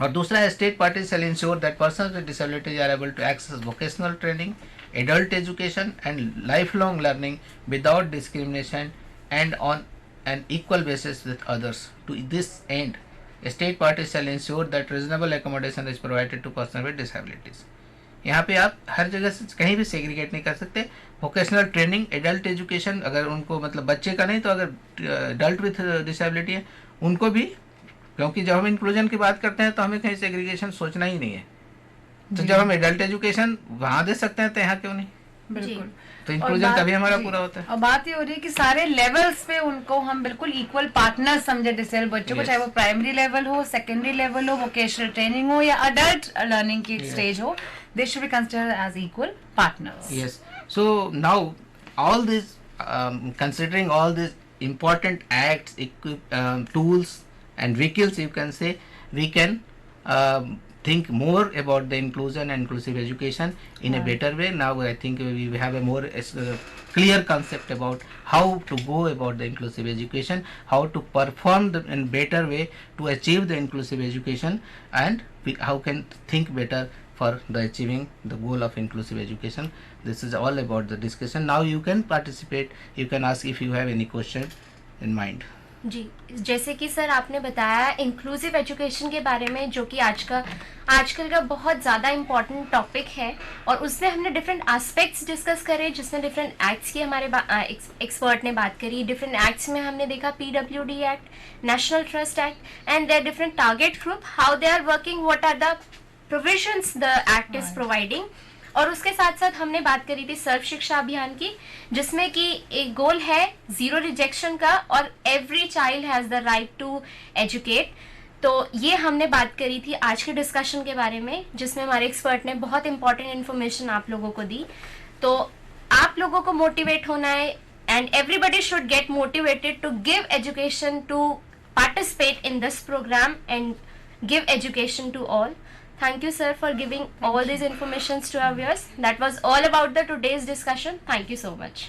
B: और दूसरा है, state party shall ensure that persons with disabilities are able to access vocational training, adult education and lifelong learning without discrimination and on an equal basis with others. To this end, a state party shall ensure that reasonable accommodation is provided to persons with disabilities. यहाँ पे आप हर जगह से कहीं भी segregate नहीं कर सकते। वोकेशनल ट्रेनिंग, एडल्ट एजुकेशन, अगर उनको मतलब बच्चे का नहीं तो अगर एडल्ट विथ डिसेबिलिटी है उनको भी, क्योंकि जब हम इंक्लूजन की बात करते हैं तो हमें कहीं सेग्रीगेशन सोचना ही नहीं है। तो जब हम एडल्ट एजुकेशन वहाँ दे सकते हैं तो यहाँ क्यों नहीं?
C: बिल्कुल,
B: तो इंक्लूजन तभी हमारा पूरा होता है।
C: और बात ये हो रही है कि सारे लेवल्स पे उनको हम बिल्कुल इक्वल पार्टनर समझे डिसेबल बच्चों को, चाहे वो प्राइमरी लेवल हो, सेकेंडरी लेवल हो, वोकेशनल ट्रेनिंग हो या अडल्ट लर्निंग की स्टेज हो, they should be considered as equal partners.
B: Yes, so now all this considering all these important acts, tools and vehicles, you can say, we can think more about the inclusion and inclusive education in a better way. Now I think we have a more clear concept about how to go about the inclusive education, how to perform in better way to achieve the inclusive education, and how can think better for the achieving the goal of inclusive education. This is all about the discussion. Now you can participate, you can ask if you have any question in mind.
A: जी, जैसे कि sir आपने बताया inclusive education के बारे में, जो कि आजकल का बहुत ज़्यादा इम्पॉर्टेंट टॉपिक है, और उसमें हमने डिफरेंट एस्पेक्ट्स डिस्कस करे, जिसमें डिफरेंट एक्ट्स की हमारे एक्सपर्ट ने बात करी. डिफरेंट एक्ट्स में हमने देखा PWD act, national trust act, and their different target group, how they are working, what are the provisions the act is providing. और उसके साथ साथ हमने बात करी थी सर्व शिक्षा अभियान की, जिसमें कि एक गोल है जीरो रिजेक्शन का, और every child has the right to educate. तो ये हमने बात करी थी आज के डिस्कशन के बारे में, जिसमें हमारे एक्सपर्ट ने बहुत इंपॉर्टेंट इन्फॉर्मेशन आप लोगों को दी. तो आप लोगों को मोटिवेट होना है, and everybody should get motivated to give education, to participate in this programme and give education to all. Thank you, sir, for giving all these informations to our viewers. That was all about the today's discussion. Thank you so much.